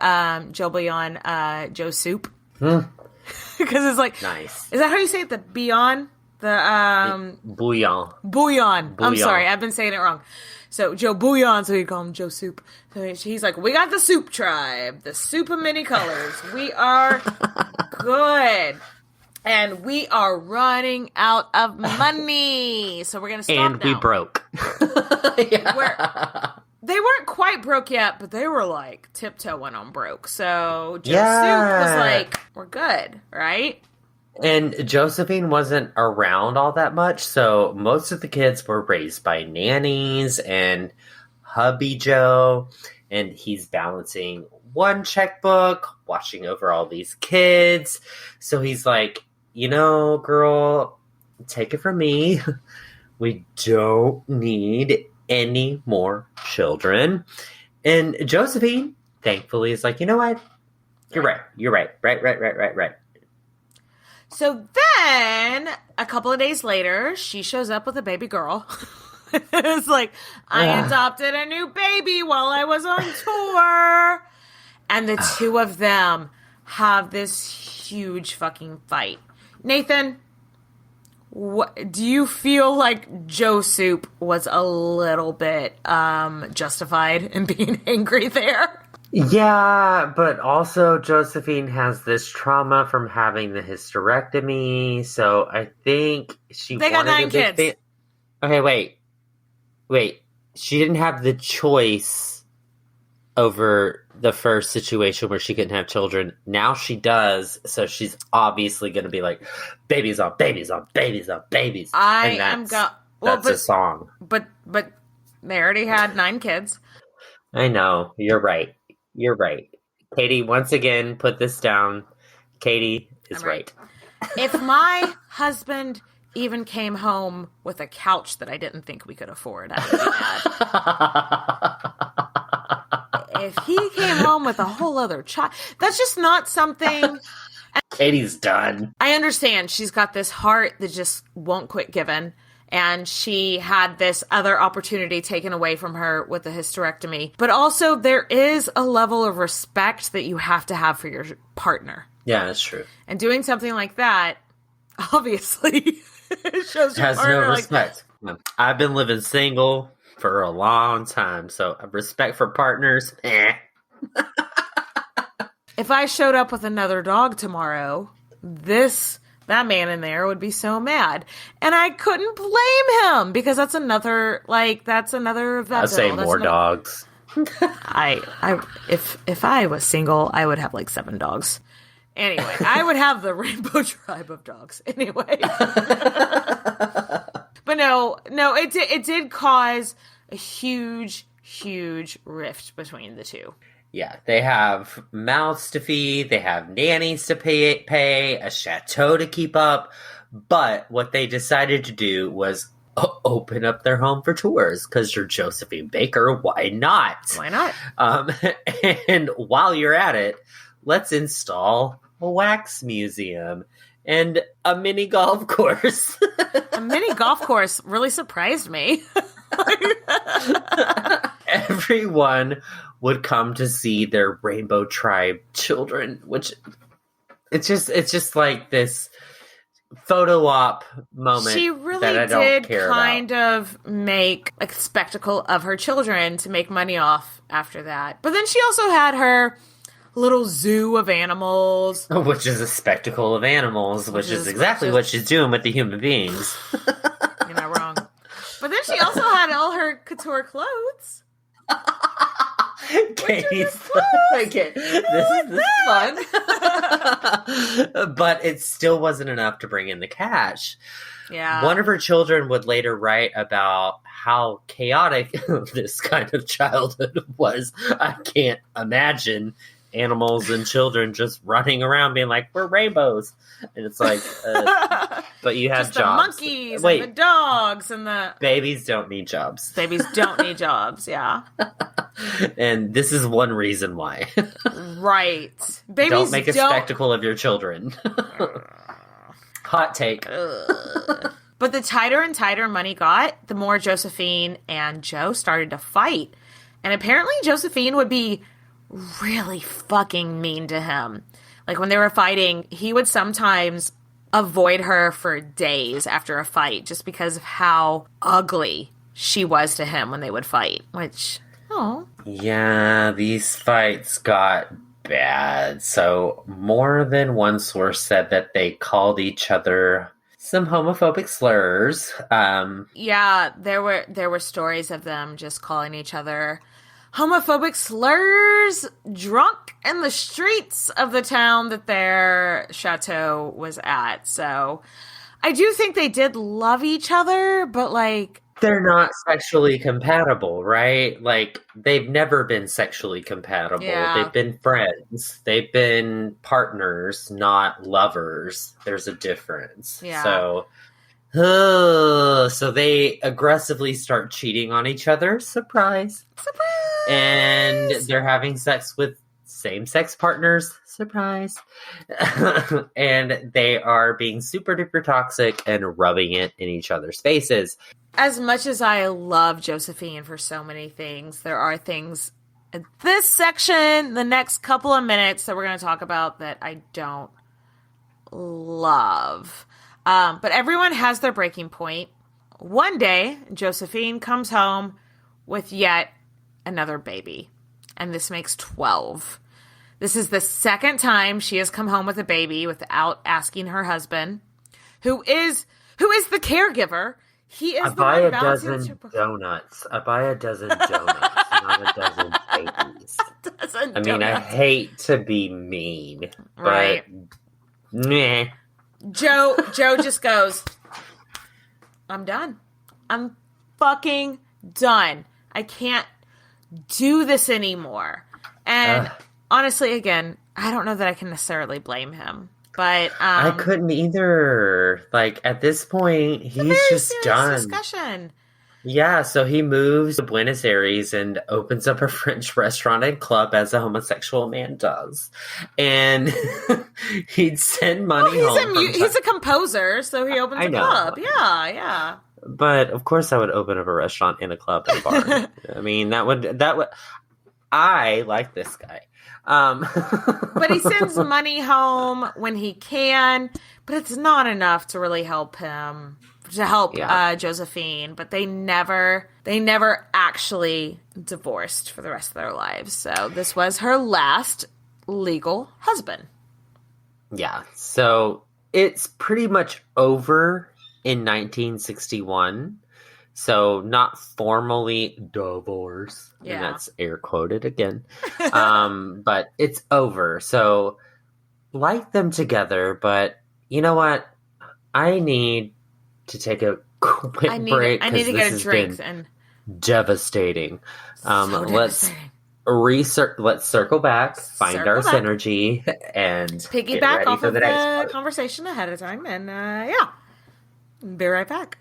Joe Beyond Joe Soup. Because it's like, nice. Is that how you say it? The Beyond? The Bouillon. I'm sorry, I've been saying it wrong. So Joe Bouillon, so you call him Joe Soup. So he's like, we got the Soup Tribe, the soup of many colors. We are good. And we are running out of money. So we're going to stop and now. we broke. They weren't quite broke yet, but they were like tiptoeing on broke. So Joe Soup was like, we're good, right? And Josephine wasn't around all that much. So most of the kids were raised by nannies and hubby Joe. And he's balancing one checkbook, watching over all these kids. So he's like, you know, girl, take it from me. We don't need any more children. And Josephine, thankfully, is like, you know what? You're right. You're right. Right. So then, a couple of days later, she shows up with a baby girl. It's like, I adopted a new baby while I was on tour. And the two of them have this huge fucking fight. Nathan, what, do you feel like Joe Soup was a little bit justified in being angry there? Yeah, but also Josephine has this trauma from having the hysterectomy, so I think They got 9 kids. Okay, wait. She didn't have the choice over the first situation where she couldn't have children. Now she does, so she's obviously going to be like, babies on babies on babies on babies. That's a song. But they already had 9 kids. I know. You're right. Katie, once again, put this down. Katie is right. If my husband even came home with a couch that I didn't think we could afford, I would be mad. If he came home with a whole other child, that's just not something. Katie's done. I understand she's got this heart that just won't quit giving. And she had this other opportunity taken away from her with the hysterectomy. But also, there is a level of respect that you have to have for your partner. Yeah, that's true. And doing something like that, obviously, shows your has partner, no respect. No. I've been living single for a long time, so respect for partners, If I showed up with another dog tomorrow, that man in there would be so mad. And I couldn't blame him because that's another event. I'd say more dogs. If I was single, I would have like 7 dogs. Anyway, I would have the rainbow tribe of dogs. Anyway. But no, it did cause a huge, huge rift between the two. Yeah, they have mouths to feed, they have nannies to pay, a chateau to keep up, but what they decided to do was open up their home for tours, because you're Josephine Baker, why not? Why not? And while you're at it, let's install a wax museum and a mini golf course. A mini golf course really surprised me. Everyone would come to see their Rainbow Tribe children, which it's just like this photo op moment. She really that I don't did care kind about. of make a spectacle of her children to make money off after that. But then she also had her little zoo of animals. Which is a spectacle of animals, which is exactly what she's doing with the human beings. You're not wrong. But then she also had all her couture clothes. Katie's okay. This is fun. But it still wasn't enough to bring in the cash. Yeah. One of her children would later write about how chaotic this kind of childhood was. I can't imagine animals and children just running around being like, we're rainbows. And it's like, but you have just jobs. The monkeys and the dogs and the... Babies don't need jobs. Babies don't need jobs, yeah. And this is one reason why. Right. Babies don't make a spectacle of your children. Hot take. But the tighter and tighter money got, the more Josephine and Joe started to fight. And apparently Josephine would be really fucking mean to him. Like when they were fighting, he would sometimes avoid her for days after a fight just because of how ugly she was to him when they would fight. Which, yeah, these fights got bad. So more than one source said that they called each other some homophobic slurs. Yeah, there were stories of them just calling each other homophobic slurs drunk in the streets of the town that their chateau was at. So I do think they did love each other, but like... They're not sexually compatible, right? Like, they've never been sexually compatible. Yeah. They've been friends. They've been partners, not lovers. There's a difference. Yeah. So So they aggressively start cheating on each other. Surprise. Surprise! And they're having sex with same-sex partners. Surprise. And they are being super duper toxic and rubbing it in each other's faces. As much as I love Josephine for so many things, there are things in this section, the next couple of minutes that we're going to talk about that I don't love. But everyone has their breaking point. One day, Josephine comes home with yet another baby. And this makes 12. This is the second time she has come home with a baby without asking her husband, who is the caregiver. He is I the buy one a balancing dozen donuts. I buy a dozen donuts, not a dozen babies. I mean, I hate to be mean, Right. but meh. Joe just goes, I'm done. I'm fucking done. I can't do this anymore. And honestly, again, I don't know that I can necessarily blame him. But I couldn't either. Like, at this point, he's just done. Discussion. Yeah, so he moves to Buenos Aires and opens up a French restaurant and club as a homosexual man does. And he'd send money home. He's a composer, so he opens a club. Yeah. But of course I would open up a restaurant and a club and a bar. I mean, that would I like this guy. But he sends money home when he can, but it's not enough to really help him. Josephine, but they never actually divorced for the rest of their lives. So this was her last legal husband. Yeah. So it's pretty much over in 1961. So not formally divorce. Yeah. And that's air quoted again. But it's over. So like them together, but you know what? I need to take a quick break. I need to get a drink. And devastating. Devastating. Let's circle back, find our synergy, and piggyback off of the conversation ahead of time. And be right back.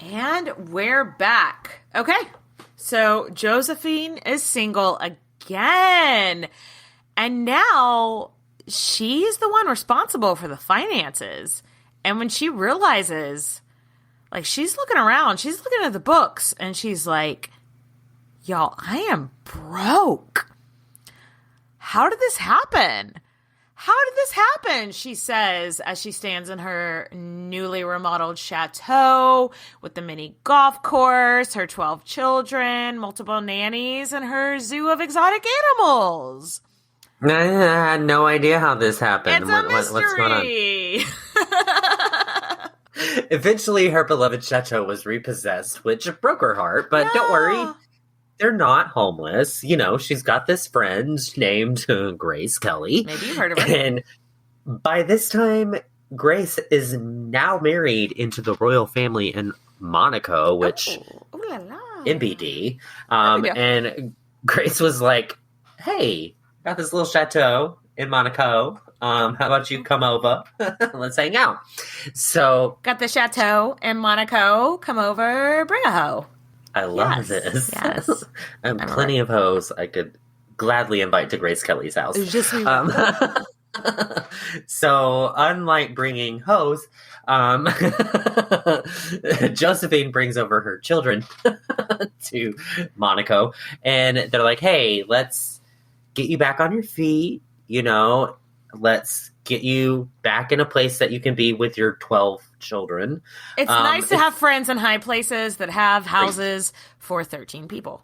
And we're back. Okay, so Josephine is single again. And now she's the one responsible for the finances. And when she realizes, like, she's looking around, she's looking at the books, and she's like, y'all, I am broke. How did this happen? How did this happen? She says as she stands in her newly remodeled chateau with the mini golf course, her 12 children, multiple nannies, and her zoo of exotic animals. I had no idea how this happened. It's a mystery. What's going on? Eventually, her beloved chateau was repossessed, which broke her heart. But don't worry. They're not homeless. You know, she's got this friend named Grace Kelly. Maybe you've heard of her. And by this time, Grace is now married into the royal family in Monaco, which MBD. And Grace was like, hey, got this little chateau in Monaco. How about you come over? Let's hang out. So got the chateau in Monaco. Come over, bring a hoe. I love this. Yes. And plenty of hoes I could gladly invite to Grace Kelly's house. It was just me. So, unlike bringing hoes, Josephine brings over her children to Monaco, and they're like, hey, let's get you back on your feet, you know, let's get you back in a place that you can be with your 12 children. It's nice to have friends in high places that have houses for 13 people.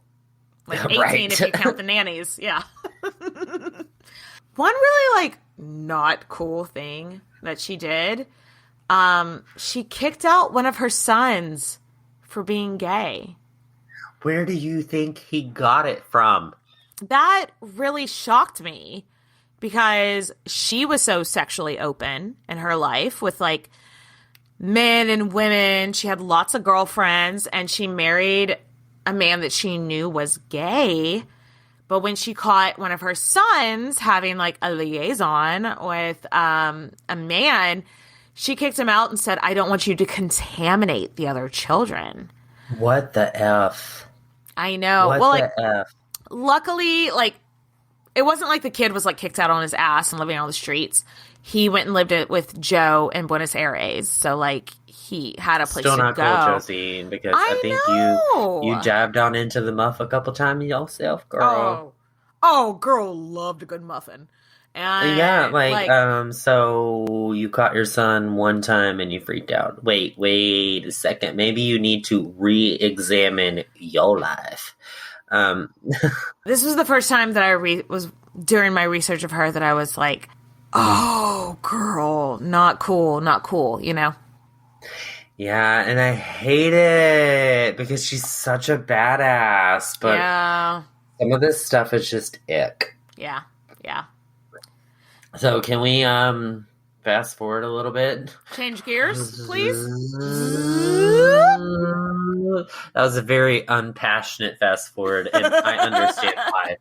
Like 18 if you count the nannies. Yeah. One really, like, not cool thing that she did, she kicked out one of her sons for being gay. Where do you think he got it from? That really shocked me because she was so sexually open in her life with, like, men and women. She had lots of girlfriends, and she married a man that she knew was gay. But when she caught one of her sons having, like, a liaison with a man, she kicked him out and said, I don't want you to contaminate the other children. What the F? I know. What well, the like, F? Luckily, like, it wasn't like the kid was, like, kicked out on his ass and living on the streets. He went and lived it with Joe in Buenos Aires. So, like, he had a place Still to not go. cool, Josephine, because I think you jabbed on into the muff a couple times yourself, girl. Oh, girl loved a good muffin. And, yeah, so you caught your son one time and you freaked out. Wait a second. Maybe you need to re-examine your life. This was the first time that I was during my research of her that I was like, oh, girl, not cool, you know? Yeah, and I hate it because she's such a badass, but yeah. Some of this stuff is just ick. Yeah. So can we fast forward a little bit? Change gears, please? That was a very unpassionate fast forward, and I understand why.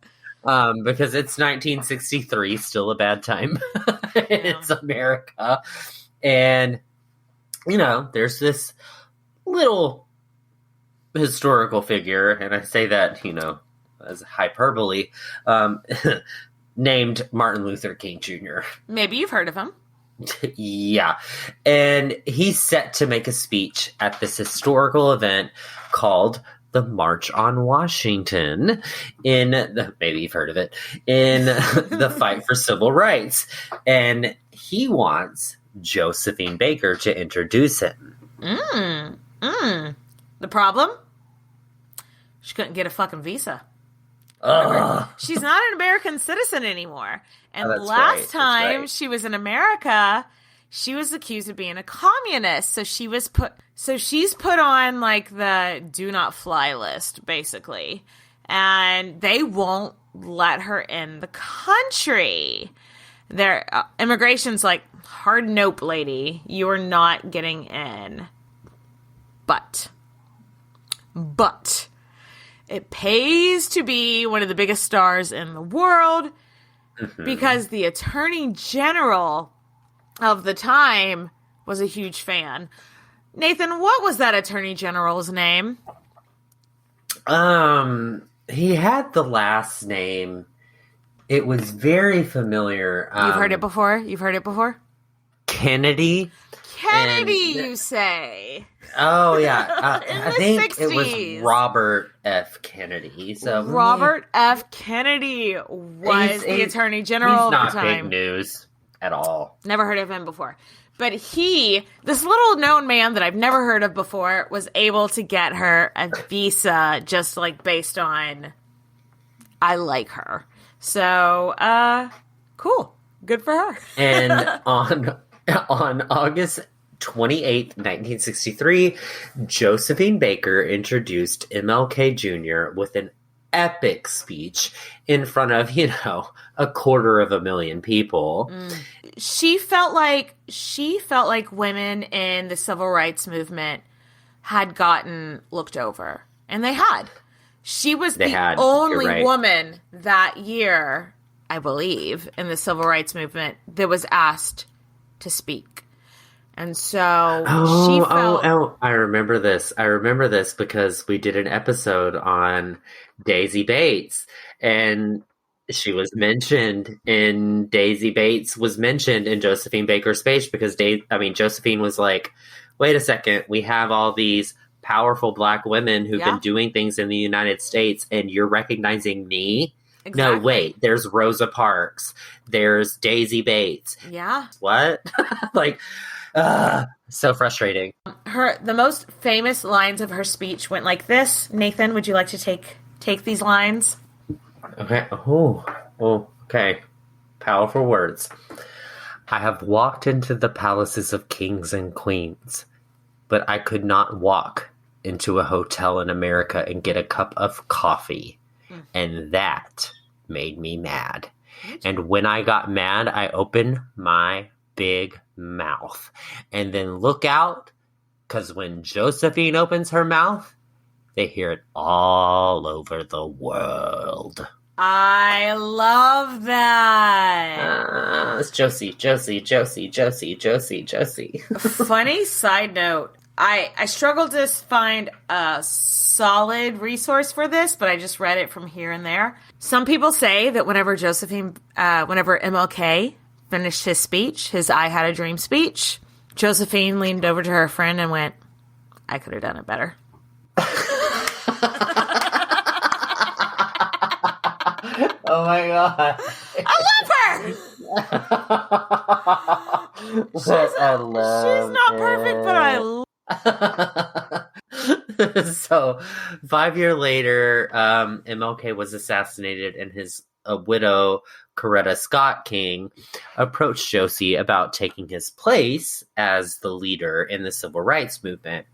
Because it's 1963, still a bad time. It's America. And, you know, there's this little historical figure, and I say that, you know, as hyperbole, named Martin Luther King Jr. Maybe you've heard of him. Yeah. And he's set to make a speech at this historical event called the March on Washington maybe you've heard of it, in the fight for civil rights. And he wants Josephine Baker to introduce him. The problem? She couldn't get a fucking visa. She's not an American citizen anymore. And last time she was in America, she was accused of being a communist. So she's put on, like, the do not fly list, basically. And they won't let her in the country. Their immigration's like, hard nope, lady. You're not getting in. But it pays to be one of the biggest stars in the world because the Attorney General of the time was a huge fan. Nathan, what was that Attorney General's name? He had the last name. It was very familiar. You've heard it before? Kennedy. You say? Oh, yeah. I think 60s. it was Robert F. Kennedy. So Robert F. Kennedy was the Attorney General of the time. He's not big news at all. Never heard of him before. But this little known man that I've never heard of before, was able to get her a visa just, like, based on I like her. So, cool. Good for her. And on August 28th, 1963, Josephine Baker introduced MLK Jr. with an epic speech in front of, 250,000 people. She felt like women in the civil rights movement had gotten looked over. And they had. She was the only woman that year, I believe, in the civil rights movement that was asked to speak. And so she felt... I remember this because we did an episode on Daisy Bates, and she was mentioned in Josephine Baker's speech because Josephine was like, wait a second, we have all these powerful black women who've been doing things in the United States, and you're recognizing me? Exactly. No, wait, there's Rosa Parks. There's Daisy Bates. Yeah. What? So frustrating. The most famous lines of her speech went like this. Nathan, would you like to take these lines? Okay. Oh, okay. Powerful words. I have walked into the palaces of kings and queens, but I could not walk into a hotel in America and get a cup of coffee. And that made me mad. And when I got mad, I opened my big mouth. And then look out, because when Josephine opens her mouth, they hear it all over the world. I love that. It's Josey. Funny side note. I struggled to find a solid resource for this, but I just read it from here and there. Some people say that whenever MLK finished his speech, his I Had a Dream speech, Josephine leaned over to her friend and went, I could have done it better. Oh my God. I love her! She's not perfect, but I love So, 5 years later, MLK was assassinated, and his widow, Coretta Scott King, approached Josey about taking his place as the leader in the civil rights movement.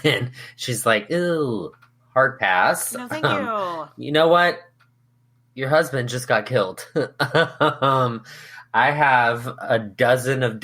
And she's like, ew, hard pass. No, thank you. You know what? Your husband just got killed. I have a dozen of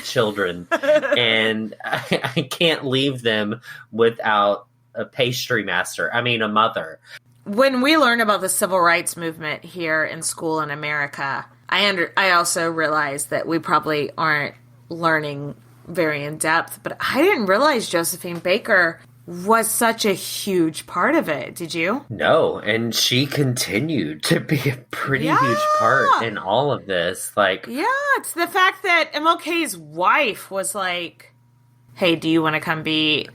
children, and I can't leave them without a pastry master. A mother. When we learn about the civil rights movement here in school in America, I also realize that we probably aren't learning very in depth, but I didn't realize Josephine Baker was such a huge part of it. Did you? No, and she continued to be a pretty huge part in all of this. It's the fact that MLK's wife was like, hey, do you want to come be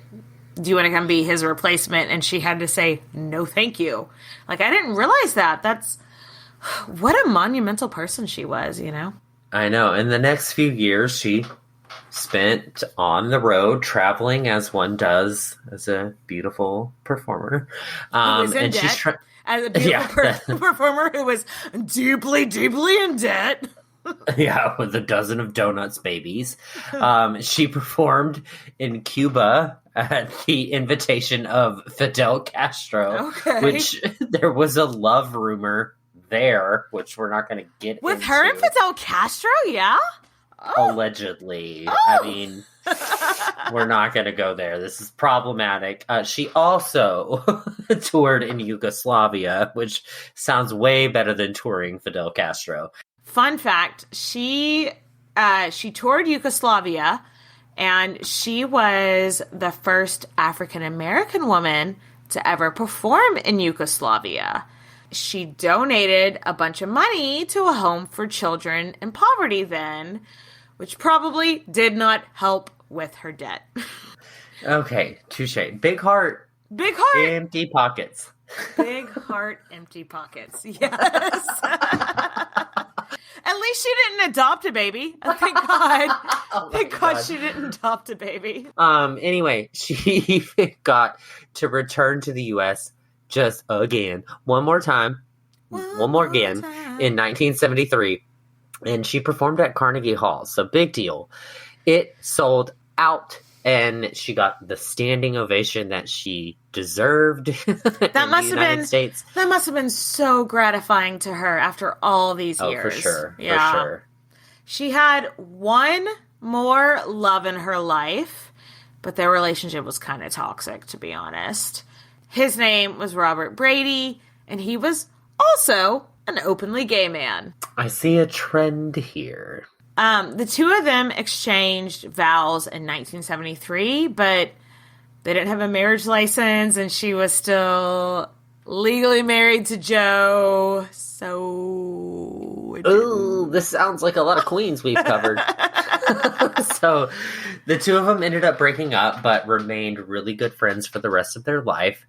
his replacement? And she had to say, no, thank you. I didn't realize that. That's what a monumental person she was, I know. In the next few years, she spent on the road traveling as one does as a beautiful performer. As a beautiful performer who was deeply, deeply in debt. Yeah, with a dozen of donuts babies. She performed in Cuba at the invitation of Fidel Castro, which there was a love rumor there, which we're not going to get into. With her and Fidel Castro, yeah? Allegedly. We're not going to go there. This is problematic. She also toured in Yugoslavia, which sounds way better than touring Fidel Castro. Fun fact, she toured Yugoslavia, and she was the first African-American woman to ever perform in Yugoslavia. She donated a bunch of money to a home for children in poverty then, which probably did not help with her debt. Okay, touche. Big heart. Empty pockets. Big heart, empty pockets. Yes. At least she didn't adopt a baby. Thank God. Thank God she didn't adopt a baby. Anyway, she got to return to the U.S. just again. One more time. One more again. In 1973. And she performed at Carnegie Hall. So big deal. It sold out. And she got the standing ovation that she deserved that must have been so gratifying to her after all these years. For sure. Yeah. For sure. She had one more love in her life, but their relationship was kind of toxic, to be honest. His name was Robert Brady, and he was also an openly gay man. I see a trend here. The two of them exchanged vows in 1973, but they didn't have a marriage license, and she was still legally married to Joe, so... Ooh, this sounds like a lot of queens we've covered. So, the two of them ended up breaking up, but remained really good friends for the rest of their life.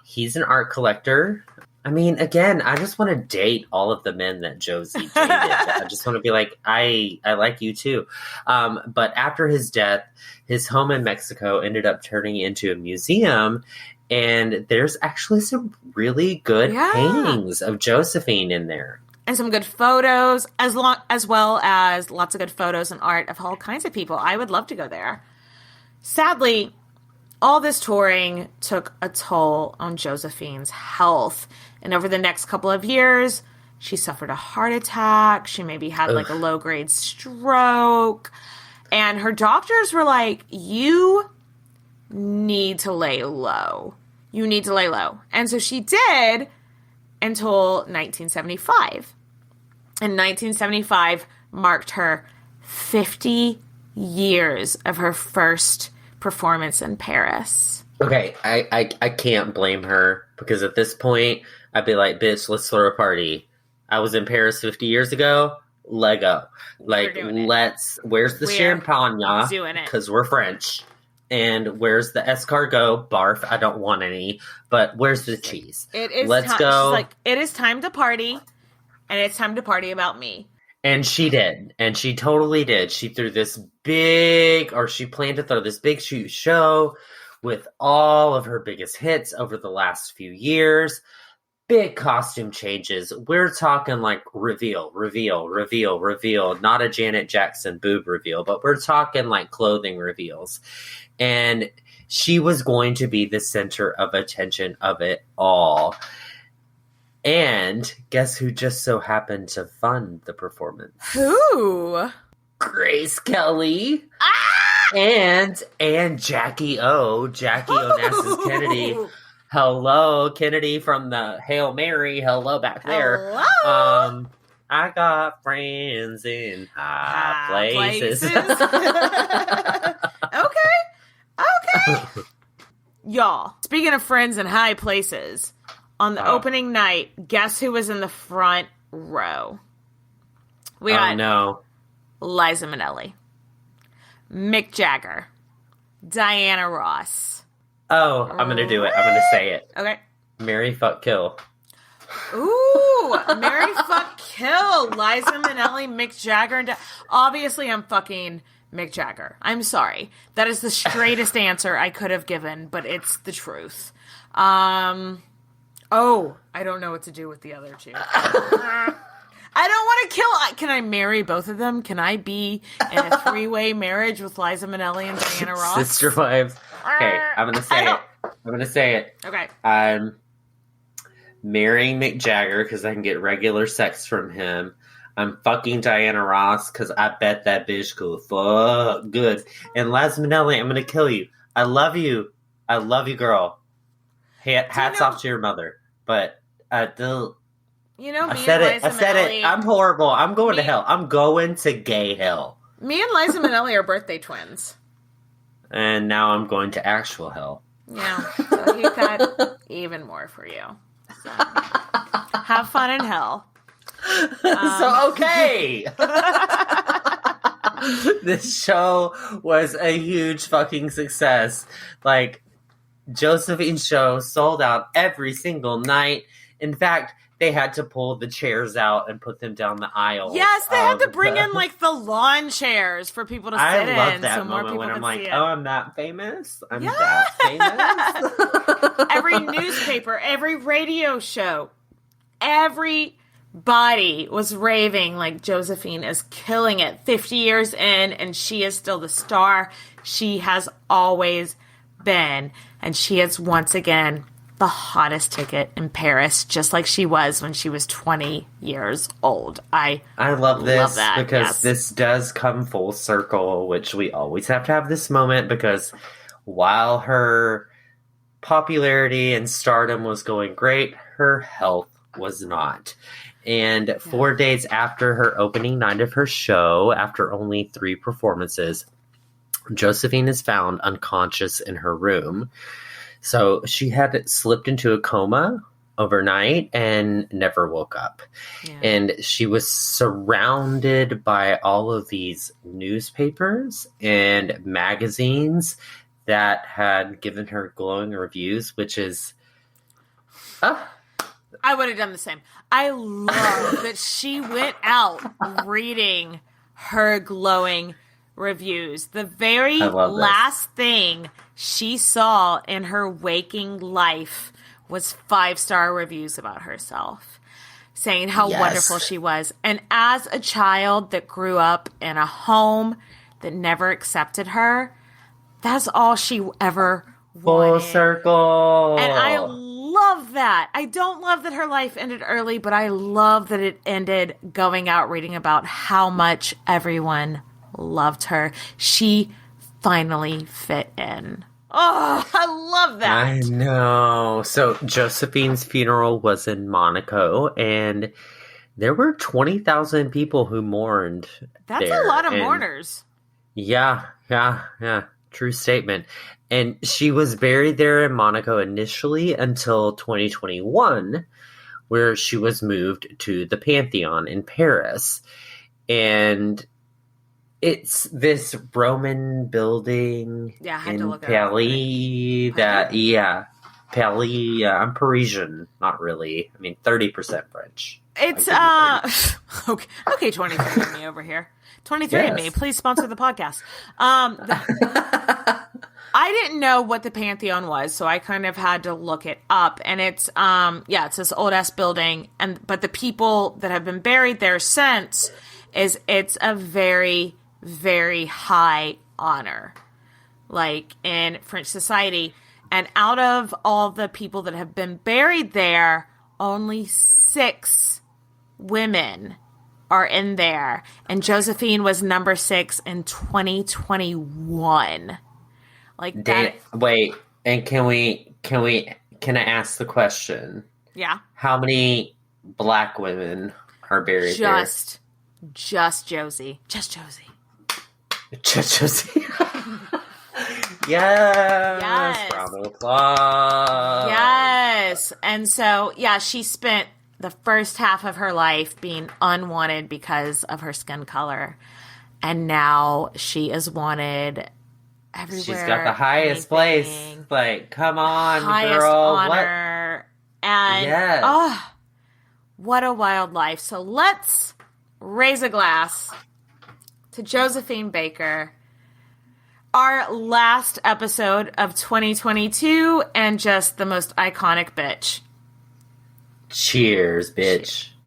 He's an art collector. Again, I just want to date all of the men that Josey dated. I just want to be like, I like you too. But after his death, his home in Mexico ended up turning into a museum. And there's actually some really good paintings of Josephine in there. and some good photos, as well as lots of good photos and art of all kinds of people. I would love to go there. Sadly, all this touring took a toll on Josephine's health. And over the next couple of years, she suffered a heart attack. She maybe had like a low-grade stroke. And her doctors were like, you need to lay low. You need to lay low. And so she did until 1975. And 1975 marked her 50 years of her first performance in Paris. Okay, I can't blame her, because at this point, I'd be like, bitch, let's throw a party. I was in Paris 50 years ago. Lego. Like, where's the champagne? Doing it. Because we're French. And where's the escargot? Barf, I don't want any. But where's the cheese? Let's go. She's like, it is time to party. And it's time to party about me. And she did. And she totally did. She threw this big, or she planned to throw this big show with all of her biggest hits over the last few years. Big costume changes. We're talking like reveal. Not a Janet Jackson boob reveal, but we're talking like clothing reveals. And she was going to be the center of attention of it all. And guess who just so happened to fund the performance? Who? Grace Kelly. And Jackie Onassis Kennedy. Hello, Kennedy from the Hail Mary. Hello back there. Hello. I got friends in high places. Okay. Y'all, speaking of friends in high places, on the opening night, guess who was in the front row? We got Liza Minnelli, Mick Jagger, Diana Ross. Oh, I'm going to do it. I'm going to say it. Okay. Marry, fuck, kill. Ooh, marry, fuck, kill. Liza Minnelli, Mick Jagger. And obviously, I'm fucking Mick Jagger. I'm sorry. That is the straightest answer I could have given, but it's the truth. I don't know what to do with the other two. I don't want to kill. Can I marry both of them? Can I be in a three-way marriage with Liza Minnelli and Diana Ross? Sister wives. Okay, I'm going to say it. Okay. I'm marrying Mick Jagger because I can get regular sex from him. I'm fucking Diana Ross because I bet that bitch could fuck good. And Liza Minnelli, I'm going to kill you. I love you. I love you, girl. Hats off to your mother. But I said it. I'm horrible. I'm going to hell. I'm going to gay hell. Me and Liza Minnelli are birthday twins. And now I'm going to actual hell. Yeah. So he's got even more for you. So, have fun in hell. So, okay. This show was a huge fucking success. Like, Josephine's show sold out every single night. In fact, they had to pull the chairs out and put them down the aisle. Yes, they had to bring in like the lawn chairs for people to sit in. I love that so more moment people when I'm like, see it. oh, I'm that famous? I'm that famous? Every newspaper, every radio show, everybody was raving like Josephine is killing it 50 years in, and she is still the star she has always been. And she is once again the hottest ticket in Paris, just like she was when she was 20 years old. I love this love that, because this does come full circle, which we always have to have this moment, because while her popularity and stardom was going great, her health was not. And 4 days after her opening night of her show, after only 3 performances, Josephine is found unconscious in her room. So she had slipped into a coma overnight and never woke up. Yeah. And she was surrounded by all of these newspapers and magazines that had given her glowing reviews, which is... I would have done the same. I love that she went out reading her glowing reviews. The very last thing she saw in her waking life was 5-star reviews about herself. saying how Yes. wonderful she was. And as a child that grew up in a home that never accepted her, that's all she ever Full wanted. circle. And I love that. I don't love that her life ended early, but I love that it ended going out reading about how much everyone loved her. She finally fit in. Oh, I love that. I know. So Josephine's funeral was in Monaco, and there were 20,000 people who mourned. That's there. a lot of And mourners. Yeah. True statement. And she was buried there in Monaco initially until 2021, where she was moved to the Pantheon in Paris. And it's this Roman building Yeah, I had to in look it up. Paris Paris. I'm Parisian, not really. I mean, 30% French. It's, okay, 23andMe over here. 23andMe, Yes. please sponsor the podcast. I didn't know what the Pantheon was, so I kind of had to look it up. And it's, it's this old ass building. But the people that have been buried there since it's a very, very high honor, like in French society. And out of all the people that have been buried there, only 6 women are in there. And Josephine was number 6 in 2021. Like that. Wait, and can I ask the question? Yeah. How many black women are buried Just Josey. Just Josey. there? Just Josie. Yes. Round of applause. Yes. And so, yeah, she spent the first half of her life being unwanted because of her skin color. And now she is wanted everywhere. She's got the highest place. Like, come on, highest girl. honor. And, Yes. what a wild life. So let's raise a glass to Josephine Baker, our last episode of 2022, and just the most iconic bitch. Cheers, bitch.